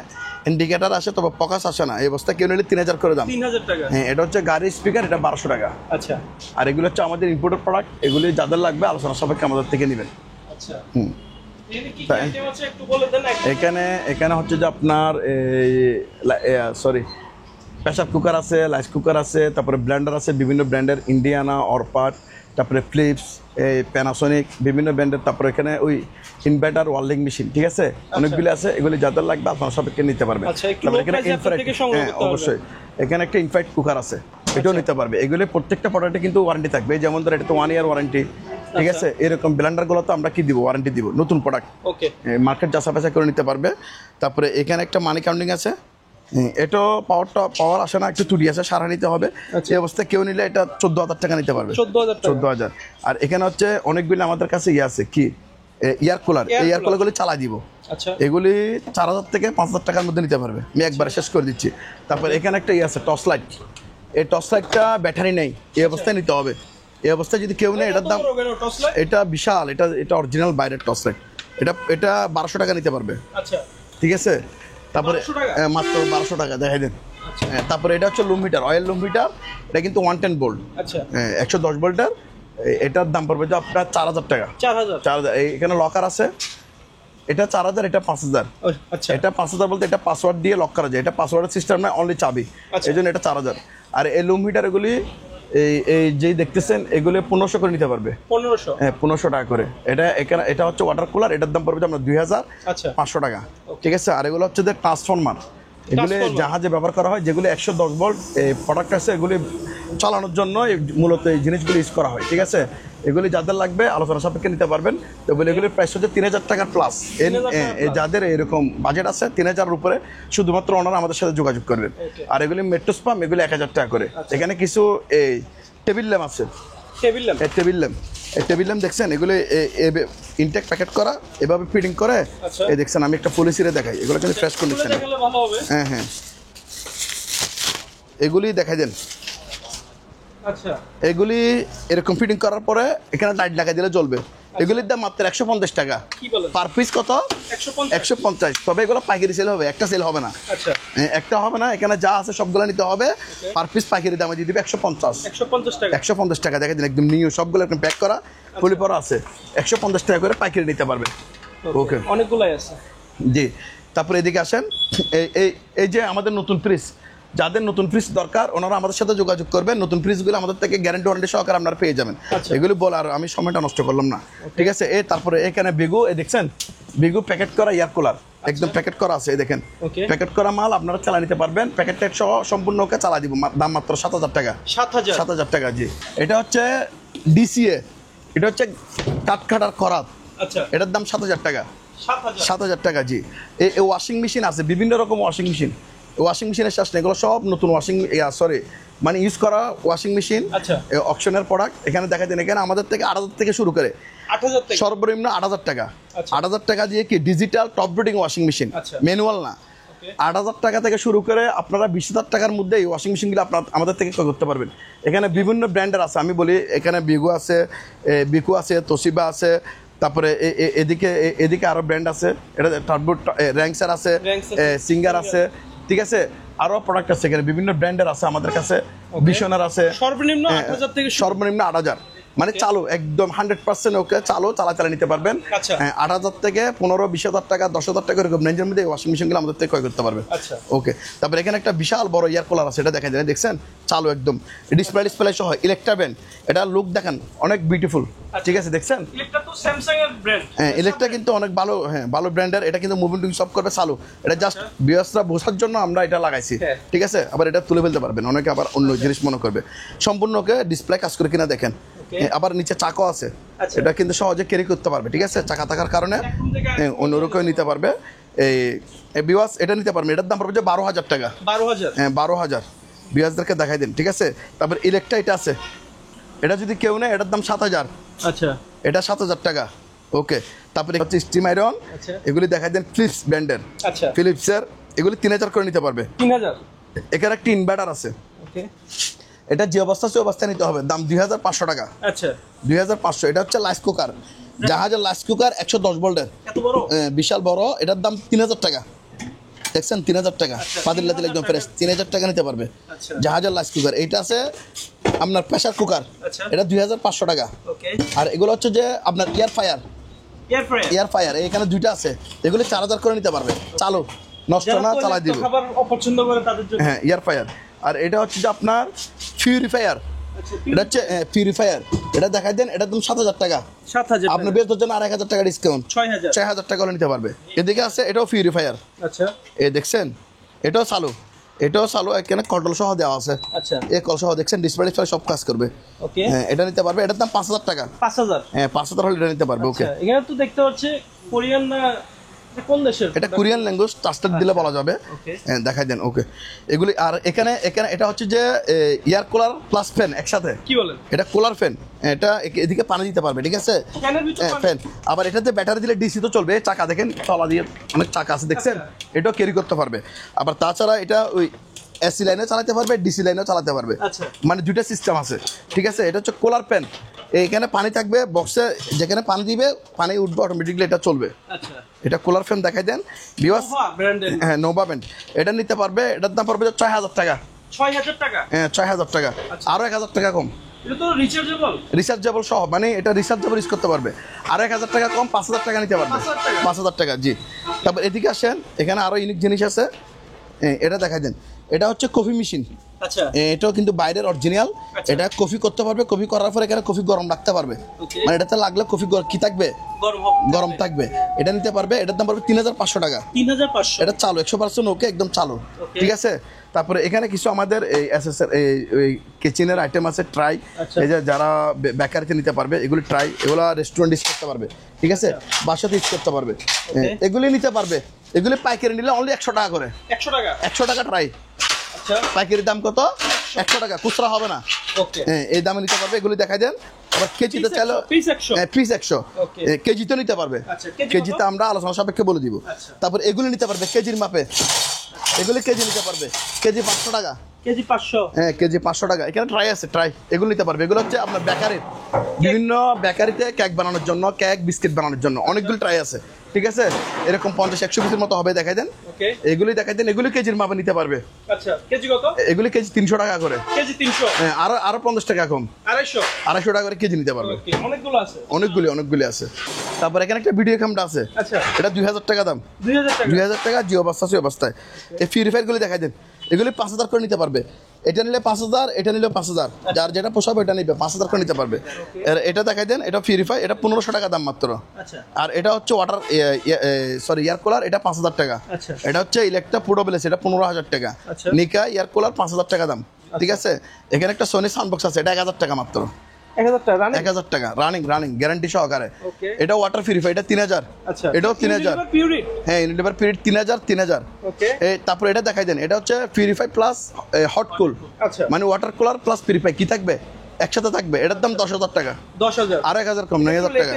ইন্ডিকেটার আসে, তবে ফোকাস আসে না। এই অবস্থায় কেউ নিলে 3,000 করে দাম। 3,000 টাকা। হ্যাঁ, এটা হচ্ছে গাড়ির স্পিকার, এটা 1,200 টাকা। আচ্ছা, আর এগুলো হচ্ছে আমাদের ইম্পোর্টেড প্রোডাক্ট, এগুলি যাদের লাগবে আলোচনা সাপেক্ষে আমাদের থেকে নেবেন। আচ্ছা। হুম। এখানে কি কি আইটেম আছে একটু বলে দেন। এখানে হচ্ছে যে আপনার প্রেসার কুকার আছে, রাইস কুকার আছে, তারপরে ব্লেন্ডার আছে, বিভিন্ন ব্র্যান্ডের, ইন্ডিয়ানা, অরপাট, তারপরে ফিলিপস, প্যানাসোনিক, বিভিন্ন ব্র্যান্ডের। তারপরে এখানে ওই ইনভার্টার ওয়ার্ল্ডিং মেশিন, ঠিক আছে, অনেকগুলি আছে। এগুলি যাদের লাগবে আপনার সাপেক্ষে নিতে পারবে। আচ্ছা, একটু তারপরে low এখানে price আপনার থেকে সংগ্রহ করতে হবে। অবশ্যই এখানে একটা ইনফ্রাইট কুকার আছে, এটাও নিতে পারবে। এগুলি প্রত্যেকটা প্রোডাক্টে কিন্তু ওয়ারেন্টি থাকবে। যেমন ধর এটা তো 1 ইয়ার ওয়ারেন্টি, ঠিক আছে। এরকম ব্লেন্ডারগুলো তো আমরা কি দিব, ওয়ারেন্টি দিব, নতুন প্রোডাক্ট। ওকে, মার্কেট যাচাই করে নিতে পারবে। তারপরে এখানে একটা মানি কাউন্টিং আছে, এটাও পাওয়ার আসে না, একটু ত্রুটি আছে, সারা নিতে হবে। এই অবস্থায় কেউ নিলে এটা 14,000 টাকা নিতে পারবে। 14,000 টাকা। 14,000। আর এখানে হচ্ছে অনেকগুলো আমাদের কাছে আছে কি ইয়ার কুলার, এই ইয়ার কুলারগুলি চালা দিব। আচ্ছা এগুলি 4000 থেকে 5000 টাকার মধ্যে নিতে পারবে, আমি একবারে শেষ করে দিচ্ছি। তারপর এখানে একটা আছে টর্চ লাইট, এই টর্চ লাইটটা ব্যাটারি নেই, এই অবস্থায় নিতে হবে। এই অবস্থায় যদি কেউ নেই, এটার দাম, এটা বিশাল, এটা অরিজিনাল বাইরের টর্চ লাইট, এটা 1200 টাকা নিতে পারবে। আচ্ছা ঠিক আছে, তারপরে মাত্র 1200 টাকা দেখাই দেন। তারপরে এটা হচ্ছে লুম হিটার, অয়েল লুম হিটার, এটা কিন্তু 110 ভোল্ট, আচ্ছা 110 ভোল্টের। এটার দাম পড়বে যে আপনার 4000 টাকা। 4000 এখানে লকার আছে, এটা 4000, এটা 5000। আচ্ছা এটা 5000 বলতে এটা পাসওয়ার্ড দিয়ে লক করা যায়, এটা পাসওয়ার্ডের সিস্টেম না, অনলি চাবি, এই জন্য এটা 4000। আর এই লুম হিটার এগুলি এই যেই দেখতেছেন এগুলো 1500 করে নিতে পারবে। 1500? হ্যাঁ 1500 টাকা করে। এটা হচ্ছে ওয়াটার কুলার, এটার দাম পড়বে আপনার 2500 টাকা। ঠিক আছে, আর এগুলো হচ্ছে যে ট্রান্সফরমার, এগুলি জাহাজে ব্যবহার করা হয়, যেগুলি 110 ভোল্ট প্রোডাক্ট আছে, এগুলি চালানোর জন্য মূলত এই জিনিসগুলো ইউজ করা হয়। ঠিক আছে, এগুলি যাদের লাগবে আলোচনা সাপেক্ষে নিতে পারবেন। তো এগুলির প্রাইস হচ্ছে 3000 টাকার প্লাস। যাদের এরকম বাজেট আছে 3000-এর উপরে, শুধুমাত্র ওনারা আমাদের সাথে যোগাযোগ করবেন। আর এগুলি মেট্রোস পাম্প, এগুলি 1000 টাকা করে। এখানে কিছু এই টেবিল ল্যাম্প আছে, টেবিল ল্যাম্প দেখছেন, এগুলি ইনটেক প্যাকেট করা, এভাবে ফিটিং করে। এই দেখছেন, আমি একটা পলিসিরে দেখাই, এগুলো কিন্তু ফ্রেশ কন্ডিশন। হ্যাঁ হ্যাঁ, এগুলি দেখাই দেন। আচ্ছা, এগুলি এরকম ফিটিং করার পরে এখানে লাইট লাগাই দিলে জ্বলবে। এগুলির দাম মাত্র 150 টাকা পার পিস। কত? 150। তবে এগুলো পাইকারি সেল হবে, একটা সেল হবে না। আচ্ছা, একটা হবে না, এখানে যা আছে সবগুলো নিতে হবে। পার পিস পাইকারি দামে দিয়ে দিবে 150 টাকা। দেখে দিন, একদম নিউ, সবগুলো একদম প্যাক করা, ফুলি পরা আছে। 150 টাকা করে পাইকারি নিতে পারবে। ওকে, অনেকগুলাই আছে। জি, তারপরে এদিকে আসেন। এই যে আমাদের নতুন ফ্রিজ, যাদের নতুন ফ্রিজ দরকার ওনারা আমাদের সাথে যোগাযোগ করবেন। নতুন ফ্রিজগুলো আমাদের থেকে গ্যারান্টি ওয়ারেন্টি সহকারে আপনারা পেয়ে যাবেন। এগুলো বল, আর আমি সময়টা নষ্ট করলাম না। ঠিক আছে, তারপরে এখানে বিগু, দেখছেন বিগু প্যাকেট করা এয়ার কুলার, একদম প্যাকেট করা আছে। এই দেখেন, প্যাকেট করা মাল আপনারা চালা নিতে পারবেন। প্যাকেট সহ সম্পূর্ণ ওকে চালা দিব, দাম মাত্র 7000 টাকা। 7000 টাকা। জি, এটা হচ্ছে ডিসিএ, এটা হচ্ছে কাঠখাটার করাত। আচ্ছা, এটার দাম 7000 টাকা। 7000 টাকা। জি, এই ওয়াশিং মেশিন আছে, বিভিন্ন রকম ওয়াশিং মেশিন। ওয়াশিং মেশিনের শেষ নেই, এগুলো সব নতুন মানে ইউজ করা ওয়াশিং মেশিন, অকশনের প্রোডাক্ট। এখানে দেখা যায়, এখানে আমাদের থেকে 8000 থেকে শুরু করে সর্বনিম্ন 8000 টাকা। 8000 টাকা দিয়ে কি digital top breeding washing machine, manual না। 8000 টাকা থেকে শুরু করে আপনারা 20000 টাকার মধ্যে এই ওয়াশিং মেশিনগুলো আপনারা আমাদের থেকে ক্রয় করতে পারবেন। এখানে বিভিন্ন ব্র্যান্ডের আছে, আমি বলি এখানে বিগু আছে, বিকু আছে, তোশিবা আছে, তারপরে এদিকে আরো ব্র্যান্ড আছে, এটা টার্বো র্যাঙ্কসার আছে, সিঙ্গার আছে। ঠিক আছে, আরো প্রোডাক্ট আছে এখানে, বিভিন্ন ব্র্যান্ডের আছে আমাদের কাছে। বিশনার আছে, সর্বনিম্ন 8000 থেকে, সর্বনিম্ন 8000। মানে চালু একদম 100% ওকে, চালা নিতে পারবেন। 8000 থেকে 15-20,000 টাকা, 10,000 টাকা এরকম রেঞ্জের মধ্যে ওয়াশিং মেশিনগুলো আমাদের থেকে ক্রয় করতে পারবেন। ওকে, তারপরে এখানে একটা বিশাল বড় এয়ার কুলার আছে, এটা দেখা যায়, দেখছেন চালু একদম, ডিসপ্লে সহ, ইলেকট্রা ব্র্যান্ড। এটা লুক দেখেন, অনেক বিউটিফুল। ঠিক আছে, দেখছেন, ইলেকট্রা তো স্যামসাং এর ব্র্যান্ড। হ্যাঁ, ইলেকট্রা কিন্তু অনেক ভালো, হ্যাঁ ভালো ব্র্যান্ডের। এটা কিন্তু মুভিং টুভিং সব করবে চালু। এটা জাস্ট ভিউয়ার্সরা বোঝার জন্য আমরা এটা লাগাইছি। ঠিক আছে, আবার এটা তুলে ফেলতে পারবেন, অনেকে আবার অন্য জিনিস মনে করবে। সম্পূর্ণ ওকে ডিসপ্লে কাজ করে কিনা দেখেন। আবার নিচে চাকা আছে, এটা কিন্তু সহজে ক্যারি করতে পারবে। ঠিক আছে, চাকা থাকার কারণে অন্যরকম নিতে পারবে। এই ভিউয়ার্স এটা নিতে পারবে, এটার দাম পড়বে 12,000 টাকা। 12,000? হ্যাঁ 12,000। ভিউয়ার্সদেরকে দেখাই দিন। ঠিক আছে, তারপর ইলেকট্রা এটা আছে, এটা যদি কেউ নেয় এটার দাম 7000। আচ্ছা, এটা 7000 টাকা। ওকে, তারপরে হচ্ছে স্টিম আয়রন, এগুলি দেখাই দেন ফিলিপস ব্র্যান্ডের। আচ্ছা, ফিলিপসের এগুলি 3000 করে নিতে পারবে। 3000? এখানে একটা ইনভার্টার আছে, এটা যে অবস্থা সে অবস্থায় নিতে হবে, দাম 2500 টাকা। আচ্ছা, 2500। এটা হচ্ছে লাইস কুকার, জাহাজের লাইস কুকার, 110 ভোল্টের, এত বড়, বিশাল বড়। এটার দাম 3000 টাকা। দেখছেন, 3000 টাকা, পাতিল লাতিল একদম ফ্রেশ, 3000 টাকা নিতে পারবে। জাহাজের লাইস কুকার। এইটা আছে আপনার প্রেসার কুকার, এটা 2500 টাকা। আর এগুলো হচ্ছে যে আপনার এয়ার ফায়ার, এখানে দুইটা আছে, এগুলো 4000 করে নিতে পারবে, চালু, নষ্ট না, চালাই দিবে। হ্যাঁ, এয়ার ফায়ার। আর এটা হচ্ছে যে আপনার পিউরিফায়ার, এটা হচ্ছে পিউরিফায়ার, এটা দেখাই দেন, এটা তুমি 7000 টাকা। 7000 আপনার বেতনের জন্য 1000 টাকা ডিসকাউন্ট, 6000 টাকা নিতে পারবে। এদিকে আছে, এটাও পিউরিফায়ার। আচ্ছা, এই দেখছেন, এটাও চালু, এখানে কন্ট্রোল সহ দেওয়া আছে। আচ্ছা, এই কল সহ দেখছেন, ডিসপ্লে সব কাজ করবে। ওকে, হ্যাঁ, এটা নিতে পারবে, এটার দাম 5000 টাকা। 5000? হ্যাঁ, 5000 হলে এটা নিতে পারবে। ওকে, এখানে তো দেখতে পাচ্ছি কোরিয়ান না কোন দেশের? এটা কোরিয়ান ল্যাঙ্গুয়েজ, ট্রান্সলেট দিলে বলা যাবে। হ্যাঁ দেখাই দেন। ওকে, এগুলি আর এখানে এখানে এটা হচ্ছে যে এয়ার কুলার প্লাস ফ্যান একসাথে। কি বলেন? এটা কুলার ফ্যান, এটা এদিকে পানি দিতে পারবে, ঠিক আছে? ফ্যান আবার এটাতে ব্যাটারি দিলে ডিসি তো চলবে। চাকা দেখেন তলা দিয়ে অনেক চাকা আছে, দেখছেন? এটাও ক্যারি করতে পারবে। আবার তাছাড়া এটা ওই এসি লাইনে চালাতে পারবে, ডিসি লাইনেও চালাতে পারবে, মানে দুইটা সিস্টেম আছে, ঠিক আছে? এটা হচ্ছে কুলার ফ্যান, এইখানে পানি থাকবে বক্সে, যেখানে পানি দিবে পানি উঠবে অটোমেটিকলি, এটা চলবে। এটা কুলার ফ্যান দেখাই দেন ভিউয়ার্স। হ্যাঁ নোভা ব্র্যান্ড, এটা নিতে পারবে। এটার দাম পড়বে ৬,০০০ টাকা। ৬,০০০ টাকা? হ্যাঁ ৬,০০০ টাকা, আরো ১,০০০ টাকা কম। এটা তো রিচার্জেবল? রিচার্জেবল সহ, মানে এটা রিচার্জেবল ইউজ করতে পারবে। আরো ১,০০০ টাকা কম, ৫,০০০ টাকা নিতে পারবে। ৫,০০০ টাকা, জি। তারপর এদিকে আসেন, এখানে আরো ইউনিক জিনিস আছে, এটা দেখাই দেন। এটা হচ্ছে কফি মেশিন। আচ্ছা, এটাও কিন্তু বাইরের অরিজিনাল। এটা কফি করতে পারবে, কফি করার পর এখানে কফি গরম রাখতে পারবে, মানে এটাতে লাগলে কফি কি থাকবে, গরম থাকবে। এটা নিতে পারবে। এটার দাম পড়বে ৩৫০০ টাকা। ৩৫০০? এটা চালু ১০০%, ওকে, একদম চালু, ঠিক আছে? তারপরে এখানে কিছু আমাদের এই এই কিচেনের আইটেম আছে, ট্রাই। এই যে যারা বেকারিতে নিতে পারবে, এগুলি ট্রাই, এগুলো রেস্টুরেন্ট ইউজ করতে পারবে, ঠিক আছে? বাসাতে ইউজ করতে পারবে, এগুলি নিতে পারবে। এগুলি পাইকারি নিলে অনলি ১০০ টাকা করে। ১০০ টাকা? ১০০ টাকা ট্রাই। পাইকারি দাম কত? ১০০ টাকা, খুচরা হবে না। হ্যাঁ, এই দামে নিতে পারবে। এগুলি দেখাই দেন। আবার কেজিতে চাইলে পিস ১০০, কেজিতে নিতে পারবে। কেজিতে আমরা আলোচনা সাপেক্ষে বলে দিব। তারপর এগুলি নিতে পারবে কেজির মাপে, এগুলি কেজি নিতে পারবে। কেজি ৫০০ টাকা। কেজি ৫০০? হ্যাঁ কেজি ৫০০ টাকা। এখানে ট্রাই আছে, ট্রাই, এগুলো নিতে পারবে। এগুলো হচ্ছে আপনার বেকারির, বিভিন্ন বেকারিতে কেক বানানোর জন্য, কেক বিস্কিট বানানোর জন্য অনেকগুলো ট্রাই আছে, ঠিক আছে? এরকম ৫০-১০০ পিসের মতো হবে, দেখাই দেন। এগুলি দেখাই দেন। এগুলি কেজির মাপে নিতে পারবে। আচ্ছা, কেজি কত? এগুলি কেজি ৩০০ টাকা করে। কেজি ৩০০? হ্যাঁ, আরো ৫০ টাকা কম, ২৫০ টাকা করে কেজি নিতে পারবে। অনেকগুলো আছে, অনেকগুলি আছে। তারপর এখানে একটা ভিডিও ক্যামেরা আছে। আচ্ছা, এটা ২০০০ টাকা দাম। ২০০০ টাকা, জিও অবস্থা সে অবস্থায়। এই ফ্রি ফায়ার গুলি দেখাই দেন। এগুলি ৫০০০ করে নিতে পারবে। এটা নিলে ৫০০০, এটা নিলে ৫০০০, যার যেটা পোষাবে এটা নিবে, ৫০০০ করে নিতে পারবে। এটা দেখাই দেন। এটা ফ্রি ফায়ার, এটা ১৫০০ টাকা দাম মাত্র। আর এটা হচ্ছে ওয়াটার এয়ার কুলার, এটা ৫০০০ টাকা। এটা হচ্ছে ইলেকট্রা পোর্টেবল, এটা ১৫০০০ টাকা। নিকা এয়ার কুলার ৫০০০ টাকা দাম, ঠিক আছে? এখানে একটা সোনি সাউন্ডবক্স আছে, এটা ১০০০ টাকা মাত্র। ১০০০ টাকা রানিং গ্যারান্টি সহকারে। এটা ওয়াটার পিউরিফাই, এটা ৩০০০। এটাও ৩০০০। হ্যাঁ, ইউনিলিভার পিউরিট ৩০০০। তারপর এটা দেখাই দেন। এটা হচ্ছে পিউরিফাই প্লাস হট কুল, মানে ওয়াটার কুলার প্লাস পিউরিফাই কি থাকবে, একসাথে থাকবে। এটার দাম ১০০০০ টাকা। ১০০০00? আর ১০০০ কম, ৯০০০ টাকা।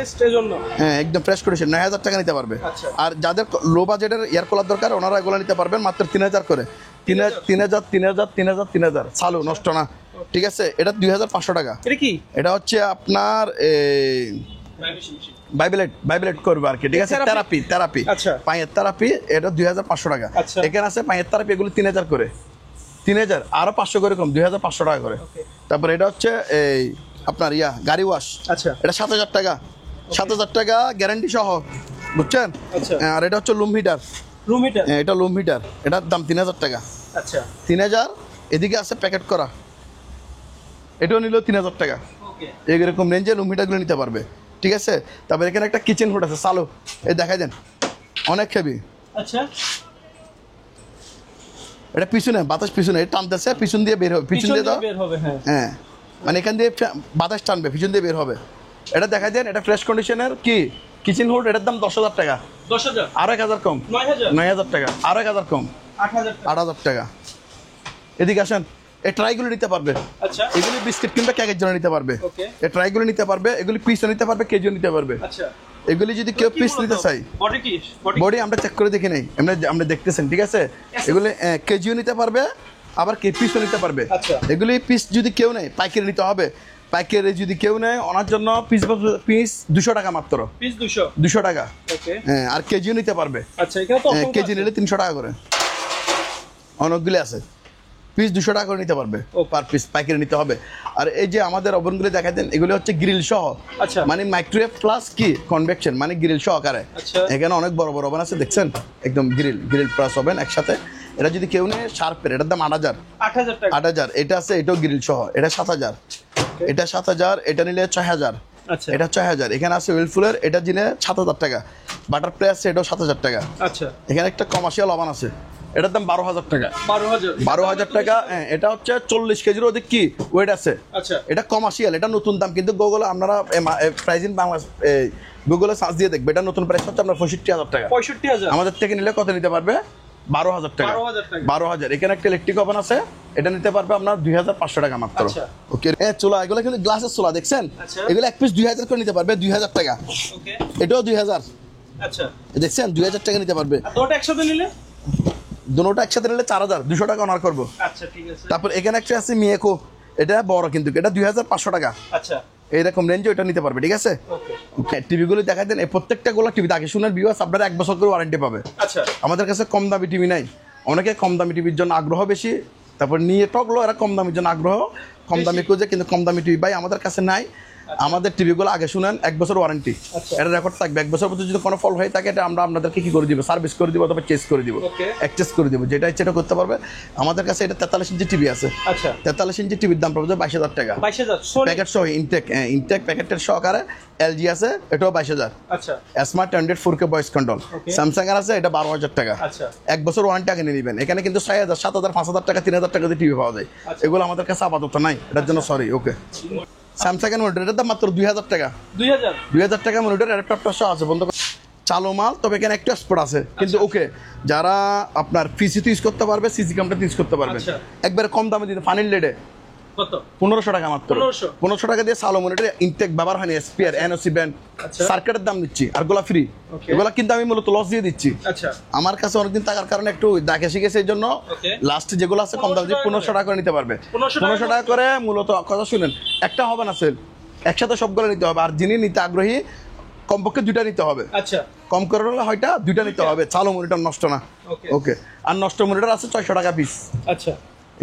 হ্যাঁ, একদম ফ্রেশ কন্ডিশন, ৯০০০ টাকা নিতে পারবে। আর যাদের লো বাজেটের এয়ার কুলার দরকার, ওনারা এগুলো নিতে পারবেন মাত্র ৩০০০ করে। ৩০০০ চালু, নষ্ট না, ঠিক আছে? এটা ২৫০০ টাকা। এটা হচ্ছে আপনার ভাইব্রেট করবে আর কি, ঠিক আছে? থেরাপি পায়ের থেরাপি, এটা ২৫০০ টাকা। এখানে আছে পায়ের থেরাপি, এগুলো ৩০০০ করে। ৩০০০ আরো ৫০০ করে কম, ২৫০০ টাকা করে। তারপর এটা হচ্ছে এই আপনার গাড়ি ওয়াশ, এটা ৭০০০ টাকা। ৭০০০ টাকা গ্যারান্টি সহ, বুঝছেন? আর এটা হচ্ছে লুম হিটার, এটা লুম হিটার, এটার দাম ৩০০০ টাকা। ৩০০০। এদিকে আছে প্যাকেট করা, এটাও নিলেও ৩০০০ টাকা। এরকম রেঞ্জে লুম হিটারগুলো নিতে পারবে, ঠিক আছে? তারপর এখানে একটা কিচেন হুড আছে, চালু, এই দেখাই দেন, অনেক হেভি। এটা পিছনে বাতাস, পিছনে টানতেছে, পিছন দিয়ে বের হবে, পিছন দিয়ে দাও। হ্যাঁ, মানে এখান দিয়ে বাতাস টানবে, পিছন দিয়ে বের হবে। এটা দেখাই দেন। এটা ফ্রেশ কন্ডিশনের কি কিচেন হুড, এটার দাম ১০০০০ টাকা। ১০০০০? আরো ১০০০ কম, ৯০০০ টাকা। আরো ১০০০ কম, ৮০০০ টাকা। এদিকে আসেন। এই ট্রাইগুলো নিতে পারবে। এগুলি বিস্কিট কিংবা কেকের জন্য নিতে পারবে। এই ট্রাইগুলো নিতে পারবে, এগুলি পিসও নিতে পারবে, কেজিও নিতে পারবে। এগুলি যদি কেউ পিস নিতে চাই, বডি আমরা চেক করে দেখি নেই, আমরা দেখতেছেন, ঠিক আছে? এগুলি কেজিও নিতে পারবে, আবার পিসও নিতে পারবে। এগুলি পিস যদি কেউ নেয়, পাইকারি নিতে হবে। পাইকারি যদি কেউ নেয়, ওনার জন্য পিস ২০০ টাকা মাত্র। ২০০ টাকা। হ্যাঁ, আর কেজিও নিতে পারবে। কেজি নিলে ৩০০ টাকা করে। অনেকগুলি আছে, পিস ২০০ টাকা করে নিতে পারবে পার পিস, পাইকারি নিতে হবে। আর এই যে আমাদের ওভেনগুলো দেখাই দেন, এগুলো হচ্ছে গ্রিল সহ, মানে মাইক্রোওয়েভ প্লাস কি কনভেকশন, মানে গ্রিল সহকারে। এখানে অনেক বড় বড় ওভেন আছে, দেখছেন? একদম গ্রিল প্লাস ওভেন একসাথে। এটা যদি কেউ নেয় শার্পের, এটার দাম ৮০০০। ৮০০০। এটা আছে, এটাও গ্রিল সহ, এটা ৭০০০। এটা ৭০০০। এটা নিলে ৬০০০। এটা ৬০০০। এখানে আছে ওয়েলফুলের, এটা নিলে ৭০০০ টাকা। বাটার প্লে আছে, এটাও ৭০০০ টাকা। এখানে একটা কমার্শিয়াল ওভেন আছে, এটার দাম 12,000 টাকা। 12,000 12,000 টাকা। হ্যাঁ, এটা হচ্ছে 40 কেজির অধিক কি ওয়েট আছে। আচ্ছা, এটা কমার্শিয়াল, এটা নতুন দাম, কিন্তু গুগলে আপনারা প্রাইস ইন বাংলা গুগলে সার্চ দিয়ে দেখবে, এটা নতুন প্রাইস হচ্ছে আপনার 65,000 টাকা। 65,000 আমাদের থেকে নিলে কত নিতে পারবে? 12,000 টাকা। 12,000। এখানে একটা ইলেকট্রিক ওভেন আছে, এটা নিতে পারবে আপনার 2,500 টাকা মাত্র। ওকে, চুলা এগুলো কিন্তু গ্লাসের চুলা দেখছেন, এগুলো এক পিস 2,000 করে নিতে পারবে 2,000 টাকা। ওকে, এটাও 2,000। আচ্ছা, দেখছেন 2,000 টাকা নিতে পারবে। দুটো একসাথে নিলে? দুটোটা একসাথে নিলে 4,000, 200 টাকা অনার করবো। আচ্ছা, ঠিক আছে। তারপর এখানে একটা আছে মিয়েকো, এটা বড় কিন্তু এটা 2,500 টাকা। আচ্ছা, এইরকম রেঞ্জে ওটা নিতে পারবে, ঠিক আছে। ওকে, টিভিগুলো দেখাই দেন, এই প্রত্যেকটা গুলো টিভি আগে শুনেন ভিউয়ার্স, আপনারা 1 বছর করে ওয়ারেন্টি পাবে। আচ্ছা, আমাদের কাছে কম দামি টিভি নাই, অনেকে কম দামি টিভির জন্য আগ্রহ বেশি, তারপর নিয়ে টকলো এরা কম দামির জন্য আগ্রহ, কম দামি খুঁজে, কিন্তু কম দামি টিভি ভাই আমাদের কাছে নাই। আমাদের টিভিগুলো আগে শুনেন 1 বছর ওয়ারেন্টি, এটা রেকর্ড থাকবে। 1 বছর পর্যন্ত যদি কোনো ফল হয়ে থাকে, এটা আমরা আপনাদেরকে কি করে দিব, সার্ভিস করে দিব অথবা চেঞ্জ করে দিব, এক্সচেঞ্জ করে দিব, যেটা ইচ্ছে এটা করতে পারবে। আমাদের কাছে এটা 43 ইঞ্চি টিভি আছে। আচ্ছা, 43 ইঞ্চি টিভির দাম পড়বে 22,000 টাকা। 22,000 প্যাকেট সহ ইনটেক প্যাকেটের সহকারে। এলজি আছে, এটাও 22,000। আচ্ছা, smart 100 4K voice control. Samsung এর আছে, এটা 12,000 টাকা। আচ্ছা, 1 বছর ওয়ারেন্টি আগে নিয়ে নেবেন। এখানে কিন্তু 6,000 7,000 5,000 টাকা 3,000 টাকা দিয়ে টিভি পাওয়া যায়, এগুলো আমাদের কাছে আপাতত নাই, এটার জন্য সরি। ওকে, স্যামসাং এর মনিটর, এটার দাম মাত্র 2,000 টাকা। 2,000 টাকা মনিটর, ল্যাপটপটা সহ আছে বন্ধ চালু মাল, তবে এখানে একটু স্পট আছে কিন্তু। ওকে, যারা আপনার পিসিতে ইউজ করতে পারবে, সিসি ক্যামেরাতে ইউজ করতে পারবে, একবারে কম দামে দিতে ফানিল লেডে কত? 1500 টাকা মাত্র। 1500 টাকা দিয়ে সালো মনিটর ইনটেক ব্যবহার হয়নি, এসপিআর এনওসি ব্র্যান্ড সার্কিটের দাম দিচ্ছি, আর গুলা ফ্রি। এগুলা কিন্তু আমি মূলত লস দিয়ে দিচ্ছি। আচ্ছা, আমার কাছে অনেকদিন টাকার কারণে একটু দেখে শিখেছে, এই জন্য লাস্ট যেগুলো আছে কম দামে 1500 টাকা করে নিতে পারবে। 1500 টাকা করে মূলত কথা শুনেন, একটা হবে না সেল, একসাথে সবগুলো নিতে হবে। আর যিনি নিতে আগ্রহী কমপক্ষে 2টা নিতে হবে। আচ্ছা, কম করে হলে হয়তো 2টা নিতে হবে, চালু মনিটর নষ্ট না। ওকে, আর নষ্ট মনিটর আছে 600 টাকা পিস। আচ্ছা,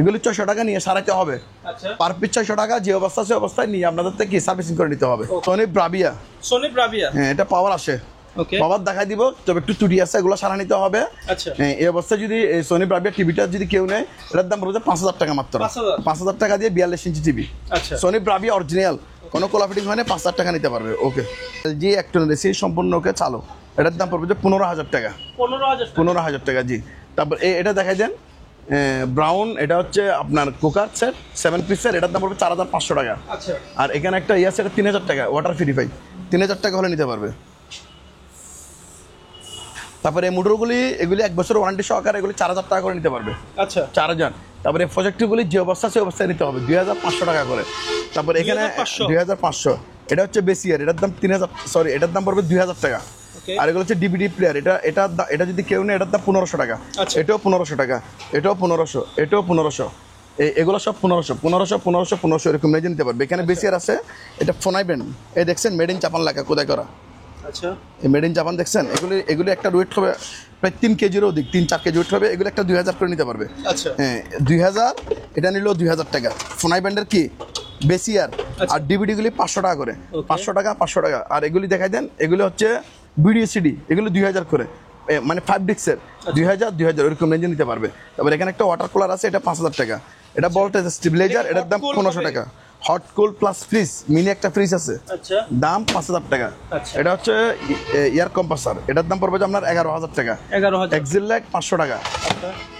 এগুলি 600 টাকা নিয়ে সারাইতে হবে। আচ্ছা, পার পিস 600 টাকা, যে অবস্থা সে অবস্থায় নিয়ে আপনাদের থেকে সার্ভিসিং করে নিতে হবে। সোনি ব্রাভিয়া, হ্যাঁ, এটা পাওয়ার আসে, পাওয়ার দেখাই দিব, তবে একটু ত্রুটি আছে, এগুলো সারা নিতে হবে। আচ্ছা, এই অবস্থায় যদি এই সোনি ব্রাভিয়া টিভিটা যদি কেউ নেয়, এটার দাম পড়বে 5,000 টাকা মাত্র। 5,000 টাকা দিয়ে 42 ইঞ্চি টিভি। আচ্ছা, সোনি ব্রাভিয়া অরিজিনাল, কোনো কোলা ফিটিং হয় না, 5,000 টাকা নিতে পারবে। ওকে, এলজি অ্যাক্টন এসি সম্পূর্ণ ওকে চালু, এটার দাম পড়বে 15,000 টাকা। 15,000 টাকা, জি। তারপর এটা দেখাই দেন ব্রাউন, এটা হচ্ছে আপনার কুকার সেট 7 পিসের, এটার দাম পড়বে 4,500 টাকা। আর এখানে একটা ইয়ে আছে, 3,000 টাকা, ওয়াটার পিউরিফাই 3,000 টাকা হলে নিতে পারবে। তারপরে এই মোটরগুলি, এগুলি 1 বছর ওয়ারেন্টি সহকারে, এগুলি 4,000 টাকা করে নিতে পারবে। আচ্ছা, 4,000। তারপরে প্রজেক্টরগুলি যে অবস্থা সে অবস্থায় নিতে হবে 2,500 টাকা করে। তারপর এখানে 2,500, এটা হচ্ছে বেসিয়ার, এটার দাম 3,000, সরি এটার দাম পড়বে 2,000 টাকা। আর এগুলো হচ্ছে ডিভিডি প্লেয়ার, এটা যদি কেউ নেয়, এটার দাম 1,500 টাকা। এটাও 1,500 টাকা, এটাও 1,500, এটাও 1,500, এগুলো সব 1,500 এরকম রেঞ্জে নিতে পারবে। এখানে বেসিয়ার আছে, এটা ফোনাই ব্র্যান্ড, এই দেখছেন মেড ইন জাপান লেখা, কোথায় করা। আচ্ছা, এই মেড ইন জাপান দেখছেন, এগুলি একটা ওয়েট হবে প্রায় 3 কেজিরও অধিক, 3-4 কেজি ওয়েট হবে। এগুলো একটা 2,000 করে নিতে পারবে। আচ্ছা, হ্যাঁ, 2,000, এটা নিল 2,000 টাকা। ফোনাই ব্র্যান্ডের কি বেসিয়ার, আর ডিভিডিগুলি 500 টাকা করে, 500 টাকা 500 টাকা। আর এগুলি দেখাই দেন, এগুলি হচ্ছে ভিডিও সিডি, এগুলো 2,000 করে, মানে 5 ডিস্কের 2,000 ওইরকম রেঞ্জে নিতে পারবে। তারপর এখানে একটা ওয়াটার কুলার আছে, এটা 5,000 টাকা। এটা ভোল্টেজ স্টেবিলাইজার, এটার দাম 1,500 টাকা। হট কুল প্লাস ফ্রিজ, মিনি একটা ফ্রিজ আছে, দাম 5,000 টাকা। এটা হচ্ছে এয়ার কম্প্রেসর, এটার দাম পড়বে আপনার 11,000 টাকা। এক্সিল লাইট 500 টাকা,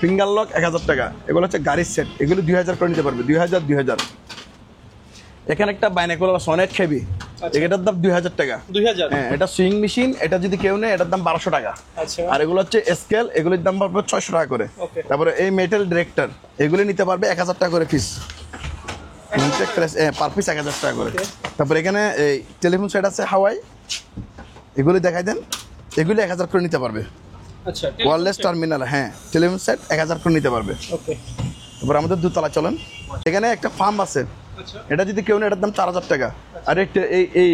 ফিঙ্গার লক 1,000 টাকা। এগুলো হচ্ছে গাড়ির সেট, এগুলো 2,000 করে নিতে পারবে, 2,000। এখানে একটা বাইনাকুলার সনেট খেবি, এটার দাম 2,000 টাকা। হ্যাঁ, এটা সুইং মেশিন, এটা যদি কেউ নেয়, এটার দাম 1,200 টাকা। আর এগুলো হচ্ছে স্কেল, এগুলির দাম পড়বে 600 টাকা করে। তারপরে এই মেটাল ডিরেক্টর, এগুলি নিতে পারবে 1,000 টাকা করে পিস, পার পিস 1,000 টাকা করে। তারপরে এখানে এই টেলিফোন সেট আছে হাওয়াই, এগুলি দেখাই দেন, এগুলি 1,000 করে নিতে পারবে। ওয়্যারলেস টার্মিনাল, হ্যাঁ, টেলিফোন সেট 1,000 করে নিতে পারবে। তারপর আমাদের দুতলা চলেন, এখানে একটা ফার্ম আছে, এটা যদি কেউ নেয়, এটার দাম 4,000 টাকা। আর এই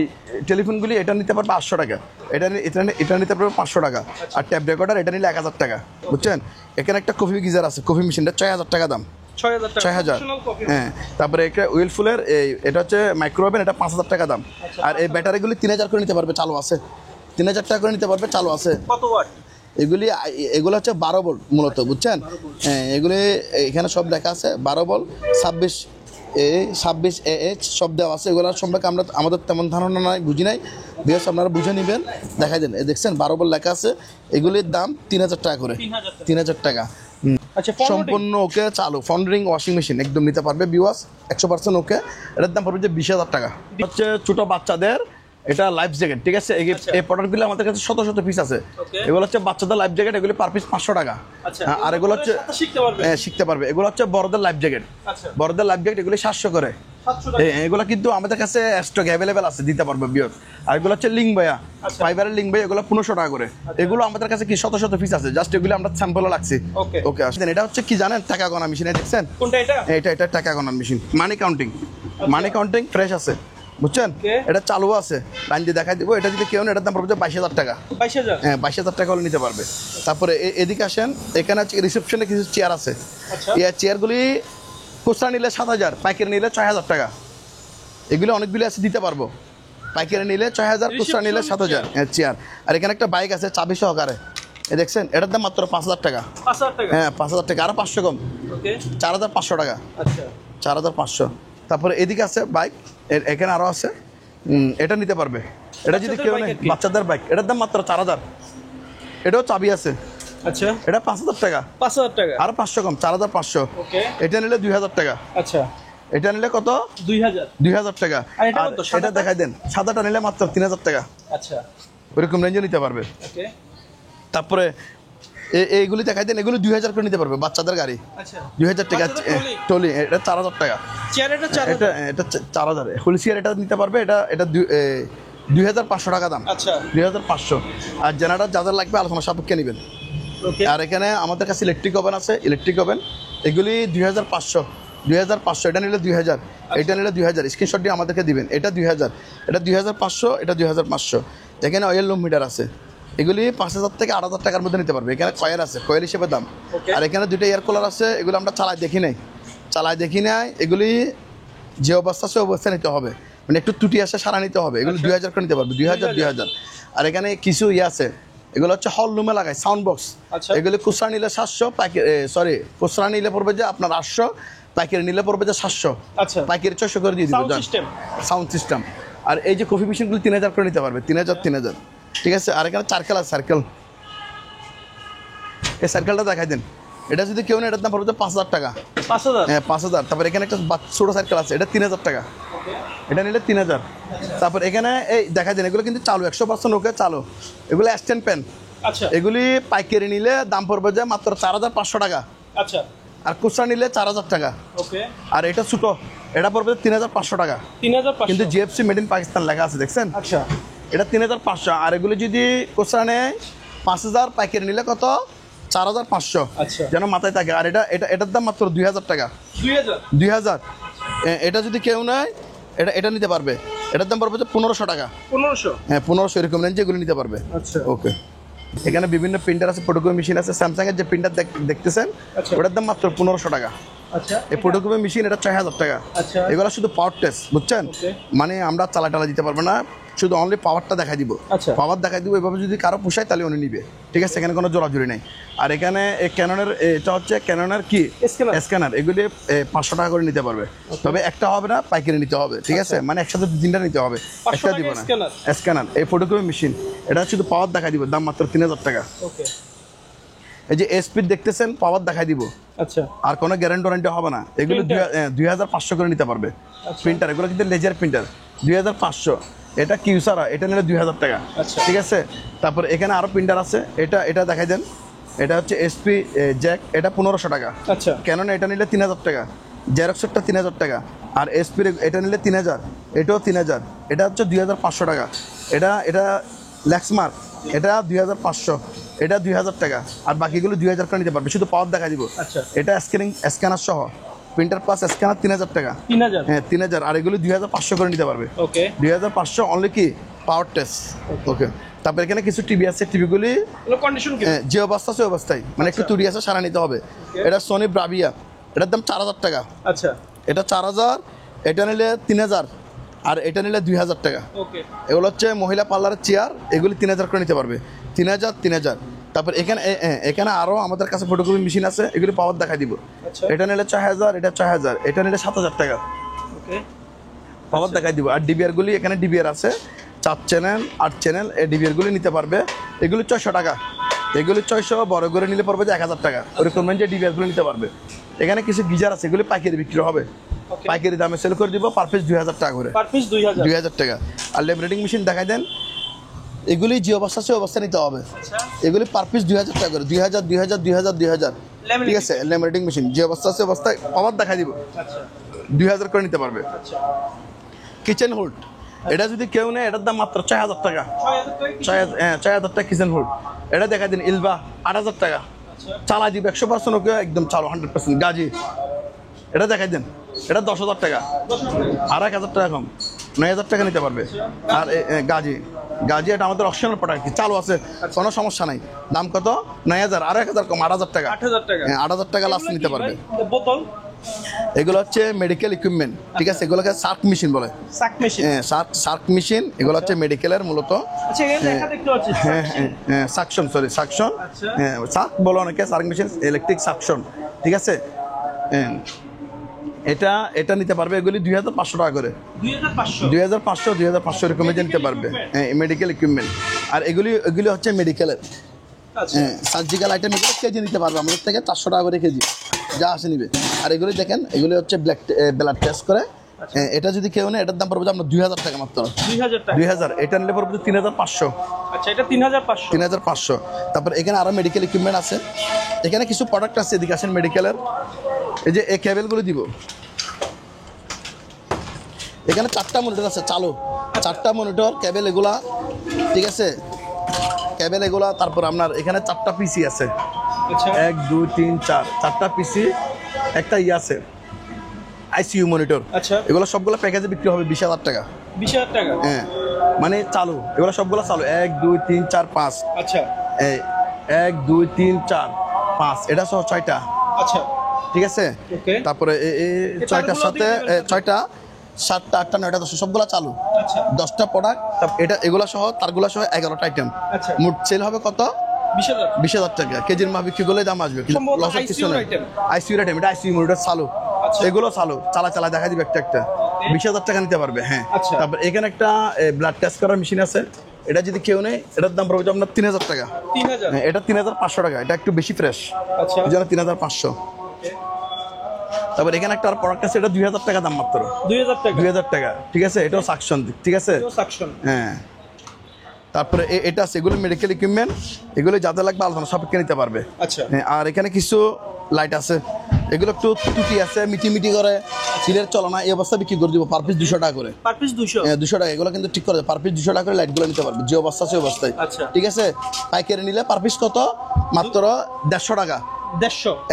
টেলিফোনগুলি, এটা নিতে পারবে 800 টাকা, এটা নিতে পারবে 500 টাকা। আর ট্যাব রেকর্ডার, এটা নিলে 1,000 টাকা, বুঝছেন। এখানে একটা কফি গিজার আছে, কফি মেশিনটা 6,000 টাকা দাম, 6,000। হ্যাঁ, তারপরে একটা উইলফুলের, এটা হচ্ছে মাইক্রোওভেন, এটা 5,000 টাকা দাম। আর এই ব্যাটারিগুলি 3,000 করে নিতে পারবে, চালু আছে, 3,000 টাকা করে নিতে পারবে, চালু আছে। এগুলো হচ্ছে 12 ভোল্ট মূলত, বুঝছেন। হ্যাঁ, এগুলি এখানে সব লেখা আছে, 12 ভোল্ট 26 AH সব দেওয়া আছে। এগুলোর সম্পর্কে আমাদের তেমন ধারণা নাই, বুঝি নাই, বিকজ আপনারা বুঝে নেবেন। দেখাই দেন, দেখছেন 12 ভোল্ট লেখা আছে, এগুলির দাম 3,000 টাকা করে, 3,000 টাকা। আচ্ছা সম্পূর্ণ ওকে চালু ফন্ডরিং ওয়াশিং মেশিন একদম নিতে পারবে বিওয়াস 100% ওকে। এটার দাম পড়বে যে 20,000 টাকা। হচ্ছে ছোট বাচ্চাদের এটা লাইফ জ্যাকেট, ঠিক আছে। এই প্রোডাক্টগুলো আমাদের কাছে শত শত পিস আছে। এগুলো হচ্ছে বাচ্চাদের লাইফ জ্যাকেট, এগুলো পার পিস 500 টাকা। আর এগুলো হচ্ছে শিখতে পারবে। এগুলো হচ্ছে বড়দের লাইফ জ্যাকেট, বড়দের লাইফ জ্যাকেট এগুলো 700 করে। এগুলো কিন্তু আমাদের কাছে স্টক অ্যাভেলেবেল আছে, দিতে পারবে বিয়র। আর এগুলো হচ্ছে লিঙ্ক ভাইয়া, ফাইবারের লিঙ্ক ভাইয়া, এগুলো 1500 টাকা করে। এগুলো আমাদের কাছে কি শত শত পিস আছে, জাস্ট এগুলো আমরা স্যাম্পল লাগছি। ওকে আসেন। এটা হচ্ছে কি জানেন, টাকা গোনা মেশিন, দেখছেন কোনটা? এটা টাকা গোনা machine, money counting. Money counting fresh আছে, বুঝছেন? এটা চালু আছে, লাইন দিয়ে দেখাই দিব। এটা যদি কেউ এটার দাম পড়বে 22,000 টাকা। 22,000? হ্যাঁ, 22,000 টাকা হলে নিতে পারবে। তারপরে এদিকে আসেন, এখানে হচ্ছে রিসেপশনে কিছু চেয়ার আছে। এই চেয়ারগুলি খুচরা নিলে 7,000, পাইকারি নিলে 6,000 টাকা। এগুলো অনেকগুলি আছে, দিতে পারবো। পাইকারি নিলে 6,000, খুচরা নিলে 7,000 চেয়ার। আর এখানে একটা বাইক আছে চাবি সহকারে, দেখছেন? এটার দাম মাত্র 5,000 টাকা। হ্যাঁ, 5,000 টাকা, আরো 500 কম, 4,500 টাকা। 4,500। তারপরে এদিকে আছে বাইক, এখানে আরো আছে, এটা নিতে পারবে। এটা যদি কেউ নেয়, বাচ্চাদের বাইক, এটার দাম মাত্র 4,000। এটাও চাবি আছে। আচ্ছা, এটা 5,000 টাকা। 5,000 টাকা, আরো 500 কম, 4,500। এটা নিলে 2,000 টাকা। আচ্ছা, এটা নিলে কত? 2,000 টাকা। এটা দেখাই দেন, সাদাটা নিলে মাত্র 3,000 টাকা। আচ্ছা, ওরকম রেঞ্জে নিতে পারবে। তারপরে এইগুলি দেখাই দেন, এগুলো 2,000 করে নিতে পারবে, বাচ্চাদের গাড়ি। 2,000 টাকা টলি, এটা 4,000 টাকা। এটা 4,000 হুইলচেয়ার, এটা নিতে পারবে। এটা 2,500 টাকা দাম। আচ্ছা, 2,500। আর জেনারেটর যাদের লাগবে আলোচনা সাপেক্ষে নেবেন। আর এখানে আমাদের কাছে ইলেকট্রিক ওভেন আছে, ইলেকট্রিক ওভেন এগুলি 2,500। এটা নিলে 2,000, এটা নিলে 2,000। স্ক্রিনশট দিয়ে আমাদেরকে দিবেন। এটা 2,000, এটা 2,500, এটা 2,500। এখানে অয়েল লুম মিটার আছে, এগুলি 5,000 থেকে 8,000 টাকার মধ্যে নিতে পারবে। এখানে কয়েল আছে, কয়েল হিসেবে দাম। আর এখানে দুটো এয়ার কুলার আছে, এগুলো আমরা চালাই দেখি নাই। এগুলি যে অবস্থা সে অবস্থায় নিতে হবে, মানে একটু ত্রুটি আসে সারা নিতে হবে। এগুলো 2,000 করে নিতে পারবে, 2,000। আর এখানে কিছু আছে, এগুলো হচ্ছে হল রুমে লাগায় সাউন্ড বক্স। এগুলি খুচরা নিলে 700, খুচরা নিলে পড়বে যে আপনার 800, পাইকারি নিলে পড়বে যে 700। আচ্ছা, পাইকারি 600 করে দিয়ে দিবে সাউন্ড সিস্টেম। আর এই যে কফি মেশিনগুলো 3,000 করে নিতে পারবে, 3,000। ঠিক আছে। আর এখানে সার্কেল আছে, সার্কেল, এই সার্কেলটা দেখাই দেন। এটা যদি কেউ নেয়, এটার দাম পড়বে 5,000 টাকা। 5,000? হ্যাঁ, 5,000। তারপর এখানে একটা ছোট সার্কেল আছে, এটা 3,000 টাকা। এটা নিলে 3,000। তারপর এখানে এই দেখাই দেন, এগুলো কিন্তু চালু, 100% ওকে চালু। এগুলো স্ট্যান্ড পেন। আচ্ছা, এগুলি পাইকারি নিলে দাম পড়বে যে মাত্র 4,500 টাকা। আচ্ছা, আর খুচরা নিলে 4,000 টাকা। ওকে। আর এটা ছোট, এটা পড়বে 3,500 টাকা। 3,500, কিন্তু জিএফসি মেড ইন পাকিস্তান লেখা আছে, দেখছেন? আচ্ছা, এটা 3,500। আর এগুলো যদি খুচরা নেয় 5,000, পাইকারি নিলে কত? 4,500। আচ্ছা, যেন মাথায় থাকে। আর এটার দাম মাত্র 2,000 টাকা। 2,000। এটা যদি কেউ নেয়, এটা নিতে পারবে। এটার দাম পড়বে 1,500 টাকা। 1,500? হ্যাঁ, 1,500 এরকম রেঞ্জে এগুলো নিতে পারবে। আচ্ছা, ওকে। এখানে বিভিন্ন প্রিন্টার আছে, ফটোকপি মেশিন আছে। স্যামসাং এর যে প্রিন্টার দেখতেছেন, ওটার দাম মাত্র 1,500 টাকা। আচ্ছা, এই ফটোকপি মেশিন এটা 6,000 টাকা। আচ্ছা, এগুলো শুধু পাওয়ার টেস্ট, বুঝছেন? মানে আমরা চালা দিতে পারবো না, শুধু অনলি পাওয়ারটা দেখাই দিব। আচ্ছা, পাওয়ার দেখাই দিব। এভাবে যদি কারো পোষায় তাহলে উনি নিবে, ঠিক আছে? এখানে কোনো জোরাজুরি নেই। আর এখানে ক্যাননের, এটা হচ্ছে ক্যাননের কি স্ক্যানার, এগুলি 500 টাকা করে নিতে পারবে। তবে একটা হবে না, পাইকারি নিতে হবে, ঠিক আছে? মানে একসাথে 2-3টা নিতে হবে, একটা দিব না। স্ক্যানার, এই ফটোকপি মেশিন, এটা শুধু পাওয়ার দেখাই দিব, দাম মাত্র 3,000 টাকা। ওকে। এই যে স্পিড দেখতেছেন, পাওয়ার দেখাই দিব। আচ্ছা, আর কোনো গ্যারান্টি হবে না। এগুলো 2,500 করে নিতে পারবে। প্রিন্টার, এগুলো কিন্তু লেজার প্রিন্টার, 2,500। এটা কিউসারা, এটা নিলে 2,000 টাকা। ঠিক আছে। তারপর এখানে আরো প্রিন্টার আছে, এটা দেখাই দেন। এটা হচ্ছে এসপি জ্যাক, এটা 1,500 টাকা। আচ্ছা, ক্যানন এটা নিলে 3,000 টাকা। জেরক্সেরটা 3,000 টাকা। আর এসপির এটা নিলে 3,000, এটাও 3,000। এটা হচ্ছে 2,500 টাকা। এটা ল্যাক্সমার্ক, এটা 2,500, এটা 2,000 টাকা। আর বাকিগুলো 2,000 করে নিতে পারবে, শুধু পাওয়ার দেখা দিব। আচ্ছা, এটা স্ক্যানার সহ, প্রিন্টার প্লাস স্ক্যানার 3,000 টাকা। 3,000? হ্যাঁ, 3,000। আর এগুলো 2,500 করে নিতে পারবে। ওকে, 2,500 অনলি কি পাওয়ার টেস্ট। ওকে। তারপর এখানে কিছু টিভি আছে, টিভিগুলি কন্ডিশন যে অবস্থা সে অবস্থায়, মানে একটু ত্রুটি আছে, সারা নিতে হবে। এটা সোনি ব্রাভিয়া, এটার দাম 4,000 টাকা। আচ্ছা, এটা 4,000, এটা নিলে 3,000, আর এটা নিলে 2,000 টাকা। ওকে। এগুলো হচ্ছে মহিলা পার্লারের চেয়ার, এগুলি 3,000 করে নিতে পারবে। 3,000। তারপর এখানে আরো আমাদের কাছে ফটোকপি মেশিন আছে, এগুলি পাওয়ার দেখাই দিব। এটা নিলে 6,000, এটা 6,000, এটা নিলে 7,000 টাকা। ওকে, পাওয়ার দেখাই দিব। আর ডিবিআর গুলি, এখানে ডিবিআর আছে 4 চ্যানেল 8 চ্যানেল, এই ডিবিআর গুলি নিতে পারবে। এগুলি 600 টাকা। এগুলি 600, বড় করে নিলে পড়বে যে 1000 টাকা। ওরকম যে ডিভিআর গুলো নিতে পারবে। এখানে কিছু গিজার আছে, এগুলি পাইকারি বিক্রি হবে, পাইকারি দামে সেল করে দিব, পার পিস 2000 টাকা করে, পার পিস 2000 টাকা। আর লেমিনেটিং মেশিন দেখাই দেন, এগুলি যে অবস্থা সে অবস্থা নিতে হবে। এগুলি পার পিস 2000 টাকা করে, 2000 2000 2000 2000, ঠিক আছে। লেমিনেটিং মেশিন যে অবস্থা সে অবস্থায় পাওয়ার দেখা দিব, 2000 করে নিতে পারবে। কিচেন হোল্ড, এটা যদি কেউ নেয় এটার দাম মাত্র 6000 টাকা, 6000 টাকা কিচেন হোল্ড। এটা দেখা দিন ইলবা 8000 টাকা, চালা দিব 100%, ওকে একদম চালো 100% গাজি। এটা দেখাই দেন, এটা 10,000 টাকা, আর 1000 টাকা কম, 9000 টাকা নিতে পারবে। আর গাজি, গাজি এটা আমাদের অপশনাল প্রোডাক্ট, চালু আছে, কোনো সমস্যা নাই। দাম কত? 9000, আর 1000 কম, 8000 টাকা, 8000 টাকা লাস্ট নিতে পারবে। বোতল, এগুলো হচ্ছে মেডিকেল ইকুইপমেন্ট, ঠিক আছে। এগুলোকে সার্ক মেশিন বলে, সাক মেশিন। হ্যাঁ সার্ক মেশিন, এগুলো হচ্ছে মেডিকেলের মূলত। আচ্ছা, এখানে দেখা দেখতে পাচ্ছি সাকশন, সরি সাকশন, হ্যাঁ সার্ক বলে অনেকে, সার্ক মেশিন, ইলেকট্রিক সাকশন, ঠিক আছে। এটা এটা নিতে পারবে, এগুলি 2500 টাকা করে, 2500 2500 এরকমই যে নিতে পারবে, মেডিকেল ইকুইপমেন্ট। আর এগুলি এগুলি হচ্ছে মেডিকেলের সার্জিক্যাল আইটেম, এগুলো কেজি নিতে পারবে আমাদের থেকে 400 টাকা করে কেজি, যা আসে নিবে। আর এগুলি দেখেন, এগুলি হচ্ছে ব্লাড টেস্ট করে। এটা যদি কেউ নেয় এটার দাম পড়বে আপনার 2000 টাকা মাত্র, 2000। এটা নিলে পড়বে 3500। আচ্ছা, এটা 3500, 3500। তারপর এখানে আরো মেডিকেল ইকুইপমেন্ট আছে, এখানে কিছু প্রোডাক্ট আছে, এদিকে আসেন মেডিকেলের। এই যে এই কেবলগুলো দিব, এখানে 4টা মনিটর আছে চালু, 4টা মনিটর কেবল এগুলা, ঠিক আছে, কেবল এগুলা। তারপর আপনার এখানে 4টা পিসি আছে, 1 2 3 4, 4টা পিসি, একটা ই আছে আইসিইউ মনিটর। আচ্ছা, এগুলো সবগুলো প্যাকেজে বিক্রি হবে 20000 টাকা, 20000 টাকা, হ্যাঁ মানে চালু, এগুলো সবগুলো চালু, 1 2 3 4 5। আচ্ছা, এই 1 2 3 4 5, এটা সহ 6টা, আচ্ছা, ঠিক আছে। ওকে। তারপরে এই 6টার সাথে 6টা 7টা 8টা 9টা 10টা সবগুলো চালু, আচ্ছা, 10টা প্রোডাক্ট। এটা এগুলো সহ তারগুলো সহ 11টা আইটেম। আচ্ছা, মোট সেল হবে কত? 20000 টাকা কেজির মা বিক্রি করলে দাম আসবে, কিন্তু লসের কিছু নেই। আইসিইউ আইটেম, এটা আইসিইউ মনিটর চালু, এগুলো চালু, চালা দেখা দিবে একটা একটা, 20000 টাকা নিতে পারবে, হ্যাঁ। তারপর এখানে একটা ব্লাড টেস্ট করার মেশিন আছে, এটা যদি কেউ নেয় এটার দাম পড়বে আপনার 3000 টাকা, এটা 3500 টাকা, এটা একটু বেশি ফ্রেশ, এই জন্য 3500। তারপর এখানে একটা প্রোডাক্ট আছে, এটা 2000 টাকা দাম মাত্র, 2000 টাকা, ঠিক আছে। এটাও সাকশন, ঠিক আছে, হ্যাঁ। তারপরে এটা আছে, এগুলো মেডিকেল ইকুইপমেন্ট, এগুলো যাদের লাগবে আলোচনা সাপেক্ষে নিতে পারবে। আচ্ছা, আর এখানে কিছু লাইট আছে, এগুলো একটু ত্রুটি আছে, মিটি করে সিলের চলে না, এই অবস্থা বিক্রি করে দিব পার পিস 200 টাকা করে, পার পিস 200 টাকা। এগুলো কিন্তু ঠিক করে পার পিস 200 টাকা করে লাইটগুলো নিতে পারবে, যে অবস্থা সেই অবস্থায়, ঠিক আছে। পাইকারি নিলে পার পিস কত? মাত্র 150 টাকা,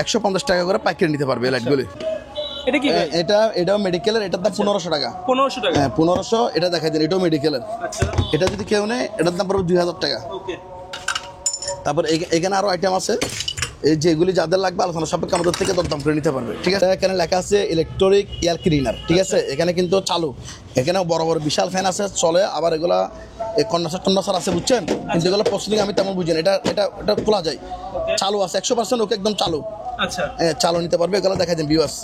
150 টাকা করে পাইকারি নিতে পারবে এই লাইটগুলি। এটা কি ভাই? এটাও মেডিকেলের, এটার দাম 1500 টাকা, 1500 টাকা, হ্যাঁ 1500। এটা দেখাই দেন, এটাও মেডিকেলের। আচ্ছা, এটা যদি কেউ নেয় এটার দাম পড়বে 2000 টাকা। ওকে। তারপর এখানে আরো আইটেম আছে, এই যেগুলি যাদের লাগবে আলোচনা সাপেক্ষে আমাদের থেকে দরদাম করে নিতে পারবে, ঠিক আছে। এখানে লেখা আছে ইলেকট্রিক এয়ার ক্লিনার, ঠিক আছে। এখানে কিন্তু চালু, এখানে বড় বড় বিশাল ফ্যান আছে চলে, আবার এগুলা কন্ডেন্সার আছে, বুঝছেন, কিন্তু এগুলো প্রসেসিং আমি তেমন বুঝি না। এটা খোলা যায়, চালু আছে 100%, ওকে একদম চালু, আচ্ছা, চালু নিতে পারবে। এগুলো দেখাই দেন ভিউয়ার্স,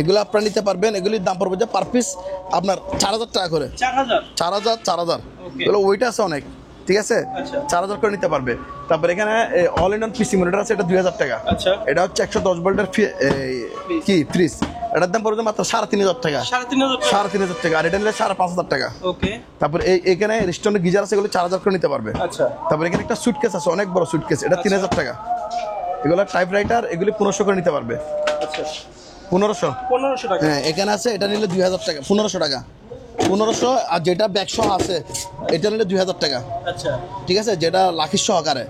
এগুলো আপনারা নিতে পারবেন। এগুলির দাম পড়বে যে পার পিস আপনার 4000 টাকা করে, 4000। এগুলো ওইটা আছে অনেক, ঠিক আছে, 4000 করে নিতে পারবে। তারপর এখানে all in one PC monitor আছে, এটা 2000 টাকা। এটা হচ্ছে 110 ভোল্টের কি ফ্রিজ, এটার দাম পড়বে মাত্র 3500 টাকা, 3500 টাকা। আর এটা নিলে 5500 টাকা। তারপর এখানে রেস্টুরেন্ট গিজার আছে, এগুলো 4000 করে নিতে পারবে। তারপর এখানে একটা সুটকেস আছে, অনেক বড় সুটকেস, এটা 3000 টাকা। এগুলো টাইপ রাইটার, এগুলি 1500 করে নিতে পারবে, 1500 টাকা। হ্যাঁ, এখানে আছে, এটা নিলে 2000 টাকা, 1500 টাকা, 1500। আর যেটা ব্যাগ সহ আছে এটা নিলে 2000 টাকা, আচ্ছা, ঠিক আছে। যেটা লাখির সহকারে,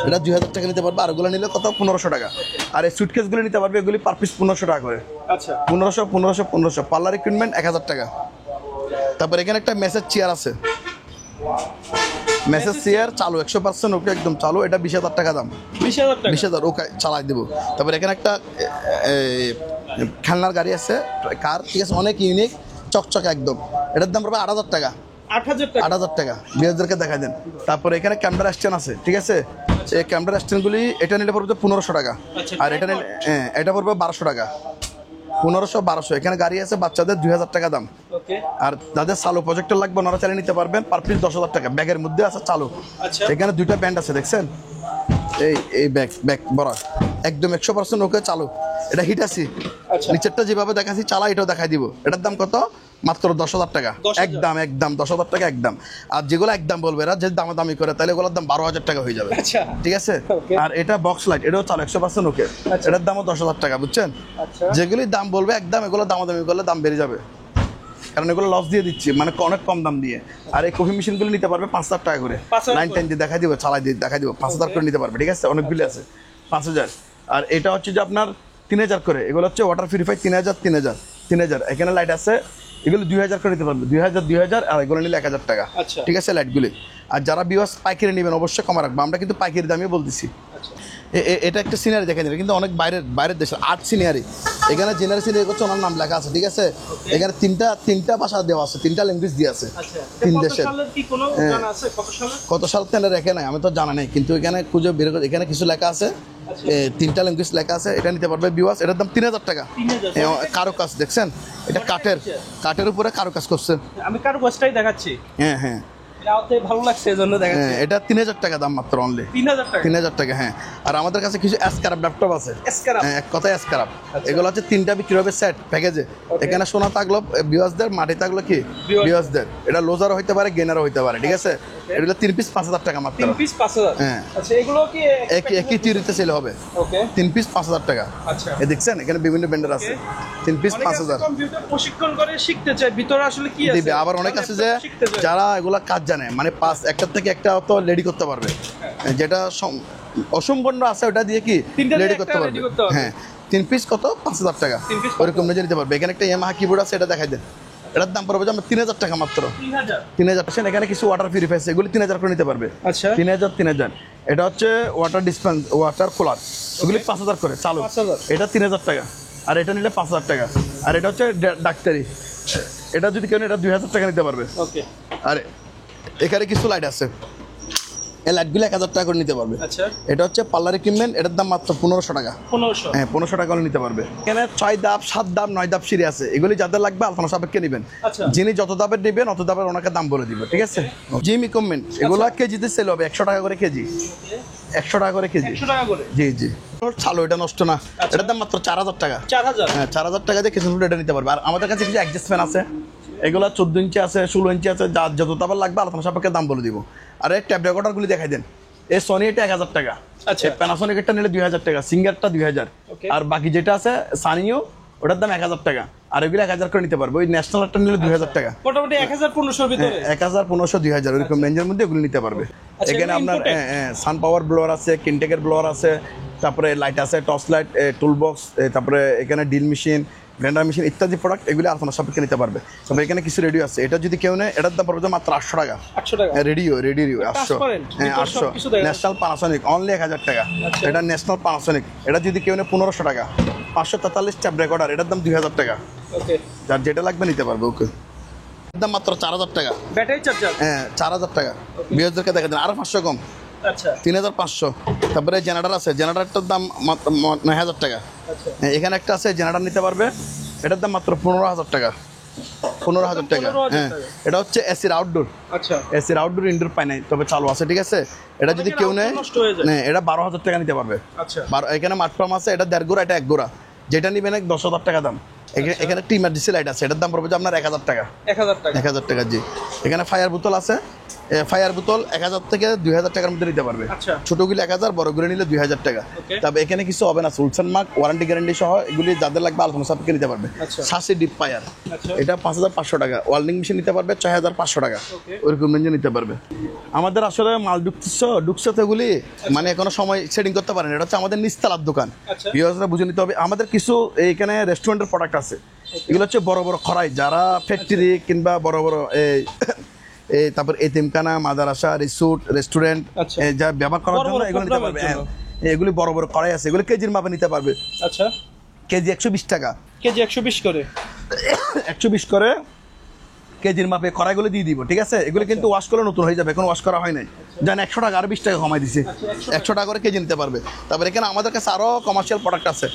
এটা 2000 টাকা নিতে পারবে। আর ওগুলো নিলে কত? 1500 টাকা। আর এই সুটকেসগুলো নিতে পারবে, এগুলি পার পিস 1500 টাকা করে, আচ্ছা, 1500। পার্লার ইকুইপমেন্ট 1000 টাকা। তারপর এখানে একটা মেসেজ চেয়ার আছে, মেসেজ চেয়ার চালু 100%, ওকে একদম চালু, এটা 20000 টাকা দাম, 20000 ওকে চালাই দেবো। তারপর এখানে একটা খেলনার গাড়ি আছে, কার, ঠিক আছে, অনেক ইউনিক, চকচকে একদম, এটার দাম পড়বে 8000 টাকা, 8000 টাকা। বিয়ারদেরকে দেখা দেন। তারপর এখানে ক্যামেরা স্ট্যান্ড আছে, ঠিক আছে। এই ক্যামেরা স্ট্যান্ডগুলি এটা নিলে পড়বে 1500 টাকা, আর এটা নিলে এটা পড়বে 1200 টাকা, 1500 1200। এখানে গাড়ি আছে বাচ্চাদের 2000 টাকা দাম। আর যাদের চালু প্রজেক্টর লাগবে ওনারা চালিয়ে নিতে পারবেন, পার পিস 10000 টাকা। ব্যাগের মধ্যে আছে চালু। এখানে দুইটা ব্যান্ড আছে, দেখছেন, এই ব্যাক ব্যাক বড় একদম 100% ওকে চালু। এটা হিট আছে। আচ্ছা নিচেরটা যেভাবে দেখাচ্ছি চালা এটাও দেখাই দিব। এটার দাম কত? মাত্র 10,000 টাকা। 10,000 একদম 10,000 টাকা একদম। আর যেগুলো একদম বলবে এরা যে দামাদামি করে তাহলে এগুলোর দাম 12,000 টাকা হয়ে যাবে। আচ্ছা ঠিক আছে। Okay. আর এটা বক্স লাইট এটাও চালু 100% ওকে। আচ্ছা। এটার দামও 10,000 টাকা, বুঝছেন? আচ্ছা যেগুলি দাম বলবে একদম এগুলো দামাদামি করলে দাম বেড়ে যাবে, কারণ এগুলো লস দিয়ে দিচ্ছি মানে অনেক কম দাম দিয়ে। আর এই কফি মেশিনগুলো নিতে পারবে 5,000 টাকা করে। 5,000 লাইন টাইন দিয়ে দেখাই দিব, চালাই দিয়ে দেখাই দিব, 5,000 করে নিতে পারবে। ঠিক আছে, অনেকগুলি আছে 5,000। আর এটা হচ্ছে যে আপনার 3,000 করে। এগুলো হচ্ছে ওয়াটার পিউরিফাই 3,000। এখানে লাইট আছে, এগুলো 2,000 করে নিতে পারবে। 2,000 আর এগুলো নিলে 1,000 টাকা। আচ্ছা। ঠিক আছে লাইটগুলি। আর যারা বিওয়াস পাইকারি নেবেন অবশ্যই কমা রাখবো, আমরা কিন্তু পাইকারি দামে বলতেছি। আচ্ছা এটা একটা সিনারি দেখেন, এটা কিন্তু অনেক বাইরের দেশের আর্ট সিনারি। এখানে জেনারেল সিনারি করছে, ওনার নাম লেখা আছে। ঠিক আছে, এখানে তিনটা ভাষা দেওয়া আছে, 3টা ল্যাঙ্গুয়েজ দিয়ে আছে। আচ্ছা 3 কত দেশের। সালের কি কোনো জানা আছে? কত সালে? কত সাল থেকে রেখে নাই আমি তো জানা নেই, কিন্তু এখানে খুঁজে বের করে এখানে কিছু লেখা আছে। 3টা ল্যাঙ্গুয়েজ লেখা আছে। এটা নিতে পারবে বিওয়াস। এটার দাম 3,000 টাকা। 3,000 কারো কাজ দেখছেন, এটা কাঠের উপরে কারো কাজ করছে। আমি কারো গোষ্ঠটাই দেখাচ্ছি। হ্যাঁ এটাতে ভালো লাগছে এজন্য দেখাচ্ছি। এটা 3,000 টাকা দাম মাত্র, অনলি 3,000 টাকা। 3,000 টাকা। হ্যাঁ, আর আমাদের কাছে কিছু এসকারাপ ল্যাপটপ আছে। এসকারাপ? হ্যাঁ, এক কথায় এসকারাপ। এগুলো হচ্ছে 3টা বিক্রি হবে সেট প্যাকেজে। এখানে সোনা থাকলো বিওয়াসদের, মাটি থাকলো কি বিওয়াসদের। এটা লোজারও হইতে পারে, গেনারও হইতে পারে। ঠিক আছে, এগুলো 3 পিস 5,000 টাকা মাত্র। 3 পিস 5,000? হ্যাঁ। আচ্ছা এগুলো কি একই থিওরিতে সেল হবে। ওকে 3 পিস 5,000 টাকা। আচ্ছা দেখছেন এখানে বিভিন্ন ব্র্যান্ডের আছে। 3 পিস 5,000 কম্পিউটার প্রশিক্ষণ করে শিখতে চাই, ভিতরে আসলে কি আছে দিবে। আবার অনেক আছে যে যারা এগুলা কাজ জানে, মানে একটা থেকে একটা তো রেডি করতে পারবে। যেটা অসম্পূর্ণ আছে ওটা দিয়ে কি রেডি করতে পারবে। হ্যাঁ, 3 পিস কত? 5,000 টাকা। ওরকম নিজে নিতে পারবে। এখানে একটা ইয়ামাহা কিবোর্ড আছে, এটা দেখাই দেন। এটার দাম পড়বে যে 3,000 টাকা মাত্র। 3,000। এখানে কিছু ওয়াটার পিউরিফায়ার আছে, এগুলি 3,000 করে নিতে পারবে। আচ্ছা 3,000। এটা হচ্ছে ওয়াটার ডিসপেন্স, ওয়াটার কুলার, এগুলি 5,000 করে চালু। 5,000। এটা 3,000 টাকা। আর এটা নিলে 5,000 টাকা। আর এটা হচ্ছে ডাক্তারি, এটা যদি কেউ এটা 2,000 টাকা নিতে পারবে। ওকে। আর এখানে কিছু লাইট আছে, এই লাইটগুলো 1,000 টাকা করে নিতে পারবে। আচ্ছা এটা হচ্ছে পার্লার ইকুইপমেন্ট, এটার দাম মাত্র 1,500 টাকা। 1500? হ্যাঁ, 1,500 টাকা করে নিতে পারবে। এখানে 6 ধাপ 7 ধাপ 9 ধাপ সিঁড়ি আছে, এগুলি যাদের লাগবে আলোচনা সাপেক্ষে নেবেন। আচ্ছা। যিনি যত দামের নেবেন অত দামের ওনাকে দাম বলে দিব। ঠিক আছে, জিম ইকুইপমেন্ট এগুলো কেজিতে সেল হবে 100 টাকা করে কেজি। 100 টাকা করে কেজি। 100 টাকা করে? জি। চালো, এটা নষ্ট না। এটার দাম মাত্র 4,000 টাকা। 4,000? হ্যাঁ, 4,000 টাকা দিয়ে কিছু এটা নিতে পারবে। আর আমাদের কাছে কিছু অ্যাডজাস্ট ফ্যান আছে, এগুলো 14 ইঞ্চি আছে, 16 ইঞ্চি আছে, যার যত দাবার লাগবে আলোচনা সাপেক্ষে দাম বলে দিব। আর এই ট্যাব রেকর্ডারগুলি দেখাই দেন। এই সোনি এটা 1,000 টাকা। আচ্ছা। প্যানাসোনিক এটা নিলে 2,000 টাকা, সিঙ্গারটা 2,000। Okay. আর বাকি যেটা আছে সানিও, ওটার দাম 1,000 টাকা। আর এগুলো 1,000 করে নিতে পারবে। ওই ন্যাশনালটা নিলে 2,000 টাকা। মোটামুটি 1,000-1,500 ভিতরে? 1,000, 1,500, 2,000 ওইরকম রেঞ্জের মধ্যে এগুলো নিতে পারবে। আচ্ছা, এখানে এগুলো আপনার imported? সান পাওয়ার ব্লোয়ার আছে, কিনটেকের ব্লোয়ার আছে, তারপরে লাইট আছে, টর্চ লাইট, টুল বক্স, তারপরে এখানে ডিল মেশিন, গ্রাইন্ডার মেশিন ইত্যাদি প্রোডাক্ট এগুলো আলোচনা সাপেক্ষে নিতে পারবে। তবে এখানে কিছু রেডিও আছে, এটা যদি কেউ নেয় এটার দাম পড়বে মাত্র 800 টাকা। 800 টাকা? রেডিও 800। হ্যাঁ, 800। সবকিছু দেখা যাচ্ছে। ন্যাশনাল পানাসোনিক অনলি 1,000 টাকা। আচ্ছা। এটা ন্যাশনাল পানাসোনিক, এটা যদি কেউ নেয় 1,500 টাকা। 543 ট্যাব রেকর্ডার, এটার দাম 2,000 টাকা। ওকে। যার যেটা লাগবে নিতে পারবে। ওকে, দাম মাত্র 4,000 টাকা। Battery charger? হ্যাঁ, 4,000 টাকা। বিয়ারদেরকে দেখা দেন আরো 500 কম, আচ্ছা 3,500। তারপরে জেনারেটর আছে, জেনারেটরটার দাম মাত্র 9,000 টাকা। আচ্ছা হ্যাঁ, এখানে একটা আছে জেনারেটর নিতে পারবে, এটার দাম মাত্র 15,000 টাকা। 15,000 টাকা। 15,000 হ্যাঁ, টাকা। এটা হচ্ছে এসির আউটডোর। আচ্ছা এসির আউটডোর ইনডোর পাই নাই, তবে চালু আছে। ঠিক আছে, এটা যদি কেউ নেয় নষ্ট হয়ে যায়। এটা 12,000 টাকা নিতে পারবে। আচ্ছা এখানে মাঠপাম আছে, এটা 1.5 গোড়া, এটা 1 গোড়া। যেটা নিবেন 10,000 টাকা দাম। এখানে একটা ইমার্জেন্সি লাইট আছে, এটার দাম পড়বে যে আপনার 1,000 টাকা। 1,000 টাকা? 1,000 টাকা, জি। এখানে ফায়ার বোতল আছে, ফায়ার বোতল 1,000 থেকে 2,000 টাকার মধ্যে নিতে পারবে। আচ্ছা। ছোটগুলি 1,000, বড়গুলো নিলে 2,000 টাকা। Okay. তবে এখানে কিছু হবে না, সুলসান মার্ক ওয়ারেন্টি গ্যারান্টি সহ এগুলি যাদের লাগবে আলোচনা সাপেক্ষে নিতে পারবে। আচ্ছা। শাসি ডিপ ফায়ার, আচ্ছা। এটা 5,500 টাকা। ওয়েল্ডিং মেশিন নিতে পারবে 6,500 টাকা। Okay. ওইরকম রেঞ্জে নিতে পারবে। আমাদের আসলে মাল ঢুকছে তো এগুলি মানে এখনো সময় সেটিং করতে পারেন। এটা হচ্ছে আমাদের নিস্তালার দোকান। আচ্ছা। ভিউয়ার্সরা বুঝে নিতে হবে। আমাদের কিছু এইখানে রেস্টুরেন্টের প্রোডাক্ট আছে, এগুলো হচ্ছে বড় বড় খরাই, যারা ফ্যাক্টরি কিংবা বড় বড় এই তারপর এতিমখানা, মাদ্রাসা, রিসোর্ট, রেস্টুরেন্ট আচ্ছা। যা ব্যবহার করার বড় জন্য বড় এগুলো নিতে পারবে। প্রোগ্রামের হ্যাঁ, এগুলি বড় বড় কড়াই আছে, এগুলো কেজির মাপে নিতে পারবে। আচ্ছা কেজি 120 টাকা। কেজি 120 করে? 120 করে কেজির মাপে কড়াইগুলো দিয়ে দিব। ঠিক আছে, এগুলো কিন্তু ওয়াশ করলে নতুন হয়ে যাবে, এখন ওয়াশ করা হয় নাই। জান 100 টাকা, আর 20 টাকা কমাই দিছে। 100 টাকা করে কেজি নিতে পারবে। তারপরে এখানে আমাদের কাছে আরও কমার্শিয়াল প্রোডাক্ট আছে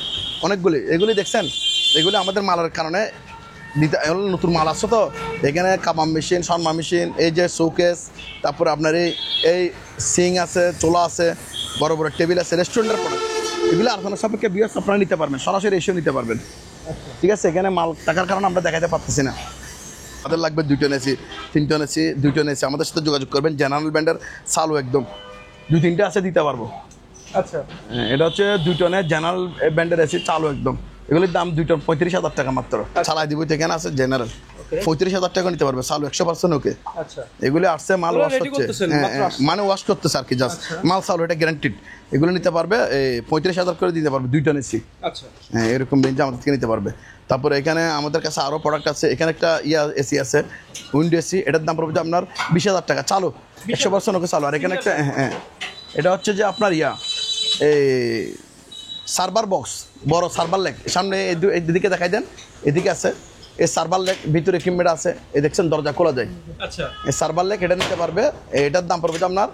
অনেকগুলি। এগুলি দেখছেন, এগুলি আমাদের মালের কারণে নতুন মাল আসছে তো। এখানে কাবাব মেশিন, শর্মা মেশিন, এই যে শোকেস, তারপরে আপনার এই সিং আছে, চোলা আছে, বড় বড় টেবিল আছে, রেস্টুরেন্টের প্রোডাক্ট, এগুলো আলোচনা সাপেক্ষে বিয়ার্স আপনারা নিতে পারবেন, সরাসরি এসেও নিতে পারবেন। ঠিক আছে, এখানে মাল টাকার কারণে আমরা দেখাতে পারতেছি না। আমাদের লাগবে 2 ton AC, 3 ton AC, 2 ton AC, আমাদের সাথে যোগাযোগ করবেন। জেনারেল ব্র্যান্ডের চালু একদম 2-3টা আছে, দিতে পারবো। আচ্ছা, এটা হচ্ছে 2 টনের জেনারেল ব্র্যান্ডের এসি, চালু একদম। এগুলির দাম 2 টন 35,000 টাকা মাত্র। চালাই দিব, এখানে আছে জেনারেল 35,000 টাকা নিতে পারবে, চালু 100% ওকে। আচ্ছা, এগুলি আসছে মাল ওয়াশ হচ্ছে, মানে ওয়াশ করতেছে আর কি, জাস্ট মাল চালু, এটা গ্যারান্টিড। এগুলো নিতে পারবে 35,000 করে দিতে পারবে 2 টন এসি। আচ্ছা, হ্যাঁ, এরকম রেঞ্জে আমাদের থেকে নিতে পারবে। তারপরে এখানে আমাদের কাছে আরও প্রোডাক্ট আছে। এখানে একটা এসি আছে, উইন্ডো এসি, এটার দাম পড়বে আপনার 20,000 টাকা, চালু 100% ওকে চালু। আর এখানে একটা এটা হচ্ছে যে আপনার এই সার্ভার বক্স, বড় সার্ভার লেগ, সামনে এদিকে দেখাই দেন, এদিকে আছে এই সার্ভার লেগ, ভিতরে ইকুইপমেন্ট আছে, এই দেখছেন দরজা খোলা যায়। আচ্ছা, এই সার্ভার লেগ এটা নিতে পারবে, এটার দাম পড়বে আপনার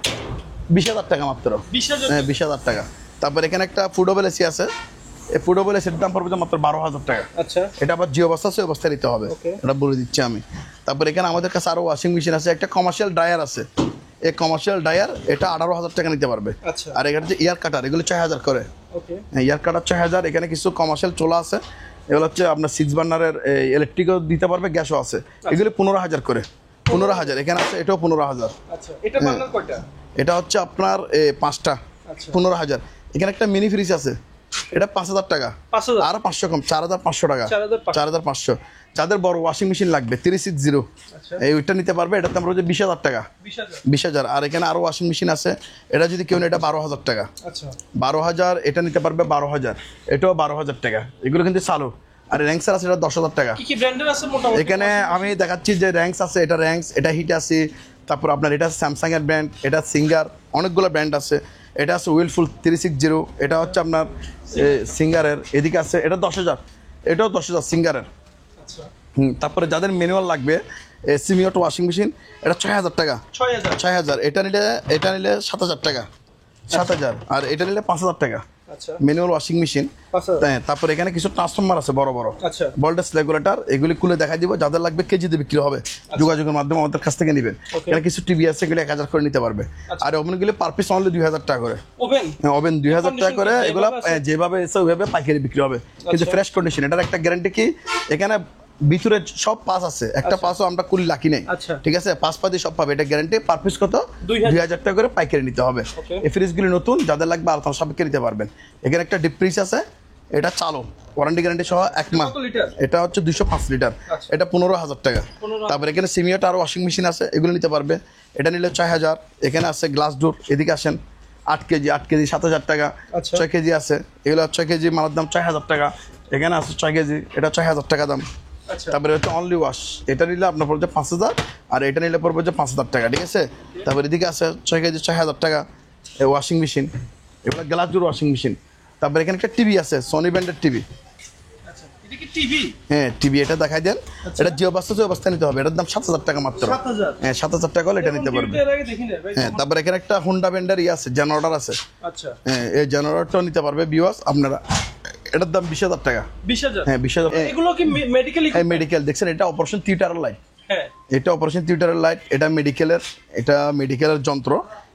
20,000 টাকা মাত্র। 20,000? হ্যাঁ, 20,000 টাকা। তারপর এখানে একটা ফুডোবেল এসি আছে, এই ফুডোবেল এসির দাম পড়বে মাত্র 12,000 টাকা। আচ্ছা, এটা আবার যে অবস্থা আছে অবস্থায় নিতে হবে, এটা বলে দিচ্ছি আমি। তারপর এখানে আমাদের কাছে আরও ওয়াশিং মেশিন আছে, একটা কমার্শিয়াল ড্রায়ার আছে, এই কমার্শিয়াল ড্রায়ার এটা 18,000 টাকা নিতে পারবে। আচ্ছা, আর এখানে যে ইয়ার কাটার, এগুলো 6,000 করে। ওকে, ইয়ার কাটার 6,000। এখানে কিছু কমার্শিয়াল চোলা আছে, এগুলো হচ্ছে আপনার 6 বার্নারের ইলেকট্রিকও দিতে পারবে, গ্যাসও আছে। এগুলো 15,000 করে, 15,000 এখানে আছে, এটাও 15,000। আচ্ছা, এটা বার্নার কয়টা? এটা হচ্ছে আপনার 5টা, আচ্ছা, 15,000। এখানে একটা মিনি ফ্রিজ আছে, এটা 5,000 টাকা, 5,000? আরো 500 কম, 4,500 টাকা, 4,500। 4,500। যাদের বড় ওয়াশিং মেশিন লাগবে 360, আচ্ছা, ওইটা নিতে পারবে, এটার দাম হচ্ছে 20,000 টাকা, 20,000? 20,000। আর এখানে আরো ওয়াশিং মেশিন আছে, এটা যদি কেউ নেয় এটা 12,000 টাকা, আচ্ছা, 12,000। এটা নিতে পারবে 12,000, এটাও 12,000 টাকা। এগুলো কিন্তু চালু। আর র্যাঙ্কসের আছে, এটা 10,000 টাকা। কি কি ব্র্যান্ডের আছে মোটামুটি? এখানে আমি দেখাচ্ছি যে র্যাঙ্কস আছে, এটা র্যাঙ্কস, এটা হিট আছে, তারপর আপনার এটা স্যামসাং এর ব্র্যান্ড, এটা সিঙ্গার, অনেকগুলো ব্র্যান্ড আছে। এটা আছে উইলফুল 360, এটা হচ্ছে আপনার সিঙ্গারের। এদিকে আছে এটা 10,000, এটাও 10,000 সিঙ্গারের। আচ্ছা, তারপরে যাদের ম্যানুয়াল লাগবে সিমিওট ওয়াশিং মেশিন, এটা 6,000 টাকা, 6,000? 6,000। এটা নিলে 7,000 টাকা, 7,000। আর এটা নিলে 5,000 টাকা, আচ্ছা, ম্যানুয়াল ওয়াশিং মেশিন। 5,000? হ্যাঁ, তারপর এখানে কিছু ট্রান্সফরমার আছে বড় বড়, আচ্ছা, ভোল্টেজ রেগুলেটর, এগুলি খুলে দেখাই দিব। যাদের লাগবে কেজিতে বিক্রি হবে, যোগাযোগের মাধ্যমে আমাদের কাছ থেকে নেবেন। এখানে কিছু টিভি আছে, এগুলো 1,000 করে নিতে পারবে। আর ওভেনগুলি পার পিস অনলি 2,000 টাকা করে। ওভেন? হ্যাঁ, ওভেন 2,000 টাকা করে। এগুলো যেভাবে এসে ওইভাবে পাইকারি বিক্রি হবে, কিন্তু ফ্রেশ কন্ডিশন। এটার একটা গ্যারান্টি কি, এখানে ভিতরে সব পাস আছে, একটা পাসও আমরা কুলি লাকি নেই। আচ্ছা, ঠিক আছে, পাস পাতি সব পাবে, এটা গ্যারান্টি। পার পিস কত? 2,000 টাকা করে পাইকারি নিতে হবে। এই ফ্রিজগুলি নতুন, যাদের লাগবে আলোচনা সাপেক্ষে নিতে পারবেন। এখানে একটা ডিপ ফ্রিজ আছে, এটা চালু, ওয়ারেন্টি গ্যারান্টি সহ 1 মাস। এটা হচ্ছে 205 লিটার, এটা 15,000 টাকা। তারপর এখানে সিমিওট আর ওয়াশিং মেশিন আছে, এগুলো নিতে পারবে। এটা নিলে 6,000। এখানে আছে গ্লাস ডোর, এদিকে আসেন, 8 কেজি 7,000 টাকা। 6 কেজি আছে, এগুলো 6 কেজি মালের দাম 6,000 টাকা। এখানে আছে 6 কেজি, এটা 6,000 টাকা দাম। তারপরে হচ্ছে অনলি ওয়াশ, এটা নিলে আপনার পড়বে 5,000, আর এটা নিলে পড়বে 5,000 টাকা। ঠিক আছে, তারপর এদিকে আছে 6 কেজি 6,000 টাকা ওয়াশিং মেশিন, এগুলো গ্লাস ডোর ওয়াশিং মেশিন। তারপরে এখানে একটা টিভি আছে, সোনি ব্র্যান্ডের টিভি। হ্যাঁ, টিভি, এটা দেখাই দেন। এটা যে অবস্থা যে অবস্থা নিতে হবে, এটার দাম 7,000 টাকা মাত্র। হ্যাঁ, 7,000 টাকা হলে এটা নিতে পারবে। হ্যাঁ, তারপরে এখানে একটা হোন্ডা ব্র্যান্ডের আছে, জেনারেটর আছে। আচ্ছা, হ্যাঁ, এই জেনারেটরটাও নিতে পারবে ভিউয়ার্স আপনারা। এটার দাম 20,000 টাকা। 20,000? হ্যাঁ, 20,000। এগুলো কি মেডিকেল? হ্যাঁ, মেডিকেল। দেখছেন, এটা অপারেশন থিয়েটারের লাইট। হ্যাঁ, এটা অপারেশন থিয়েটারের লাইট, এটা মেডিকেলের যন্ত্র,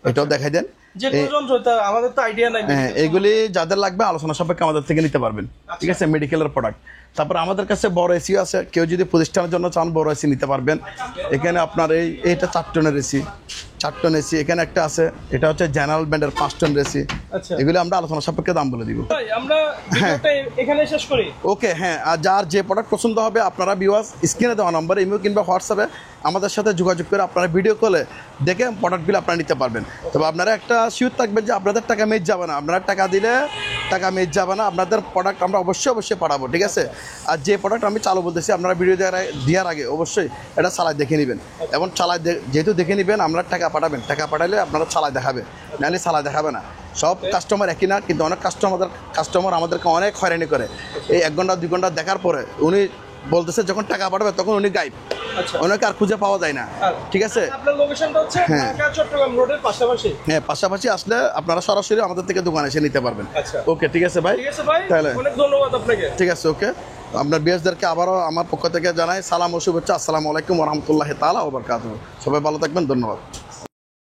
এটাও দেখাই দেন। যে কোন যন্ত্র, এটা আমাদের তো আইডিয়া নাই। হ্যাঁ, এগুলি যাদের লাগবে আলোচনা সাপেক্ষে আমাদের থেকে নিতে পারবেন। ঠিক আছে, মেডিকেলের প্রোডাক্ট। তারপর আমাদের কাছে বড় এসিও আছে, কেউ যদি প্রতিষ্ঠানের জন্য চান বড় এসি নিতে পারবেন। এখানে আপনার এইটা 4 টনের এসি, 4 টন এসি। এখানে একটা আছে, এটা হচ্ছে জেনারেল ব্র্যান্ডের 5 টন এসি। এগুলি আমরা আলোচনা সাপেক্ষে দাম বলে দিব। আমরা ভিডিওটা এখানে শেষ করি। ওকে, হ্যাঁ। আর যার যে প্রোডাক্ট পছন্দ হবে, আপনারা ভিউয়ার্স স্ক্রিনে দেওয়া নম্বরে ইমেল কিংবা হোয়াটসঅ্যাপে আমাদের সাথে যোগাযোগ করে আপনারা ভিডিও কলে দেখে প্রোডাক্টগুলো আপনারা নিতে পারবেন। তবে আপনারা একটা শিওর থাকবেন যে আপনাদের টাকা মেজ যাবে না, আপনারা টাকা দিলে টাকা মেজ যাবে না, আপনাদের প্রোডাক্ট আমরা অবশ্যই পাঠাবো। ঠিক আছে, আর যে প্রোডাক্ট আমি চালু বলতেছি, আপনারা ভিডিও দেওয়ার আগে অবশ্যই এটা চালায় দেখে নেবেন। এবং চালায় যেহেতু দেখে নেবেন, আমরা টাকা পাঠাবেন, টাকা পাঠালে আপনারা চালায় দেখাবে, নাহলে চালায় দেখাবে না। সব কাস্টমার একই না, কিন্তু অনেক কাস্টমার আমাদেরকে অনেক হয়রানি করে। এই 1 ঘন্টা 2 ঘন্টা দেখার পরে উনি বলতেছে যখন টাকা পাঠাবে তখন উনি গায়েব, ওনাকে আর খুঁজে পাওয়া যায় না। ঠিক আছে, আপনার লোকেশনটা হচ্ছে ঢাকা চট্টগ্রাম রোডের পাশাপাশি। হ্যাঁ, পাশাপাশি আসলে আপনারা সরাসরি আমাদের থেকে দোকানে এসে নিতে পারবেন। ওকে, ঠিক আছে ভাই, তাহলে অনেক ধন্যবাদ আপনাকে। ঠিক আছে, ওকে। আপনার বিএসদেরকে আবারও আমার পক্ষ থেকে জানাই সালাম ও শুভেচ্ছা। আসসালামু আলাইকুম ওয়া রাহমাতুল্লাহি তাআলা ওয়া বারাকাতুহু। সবাই ভালো থাকবেন, ধন্যবাদ।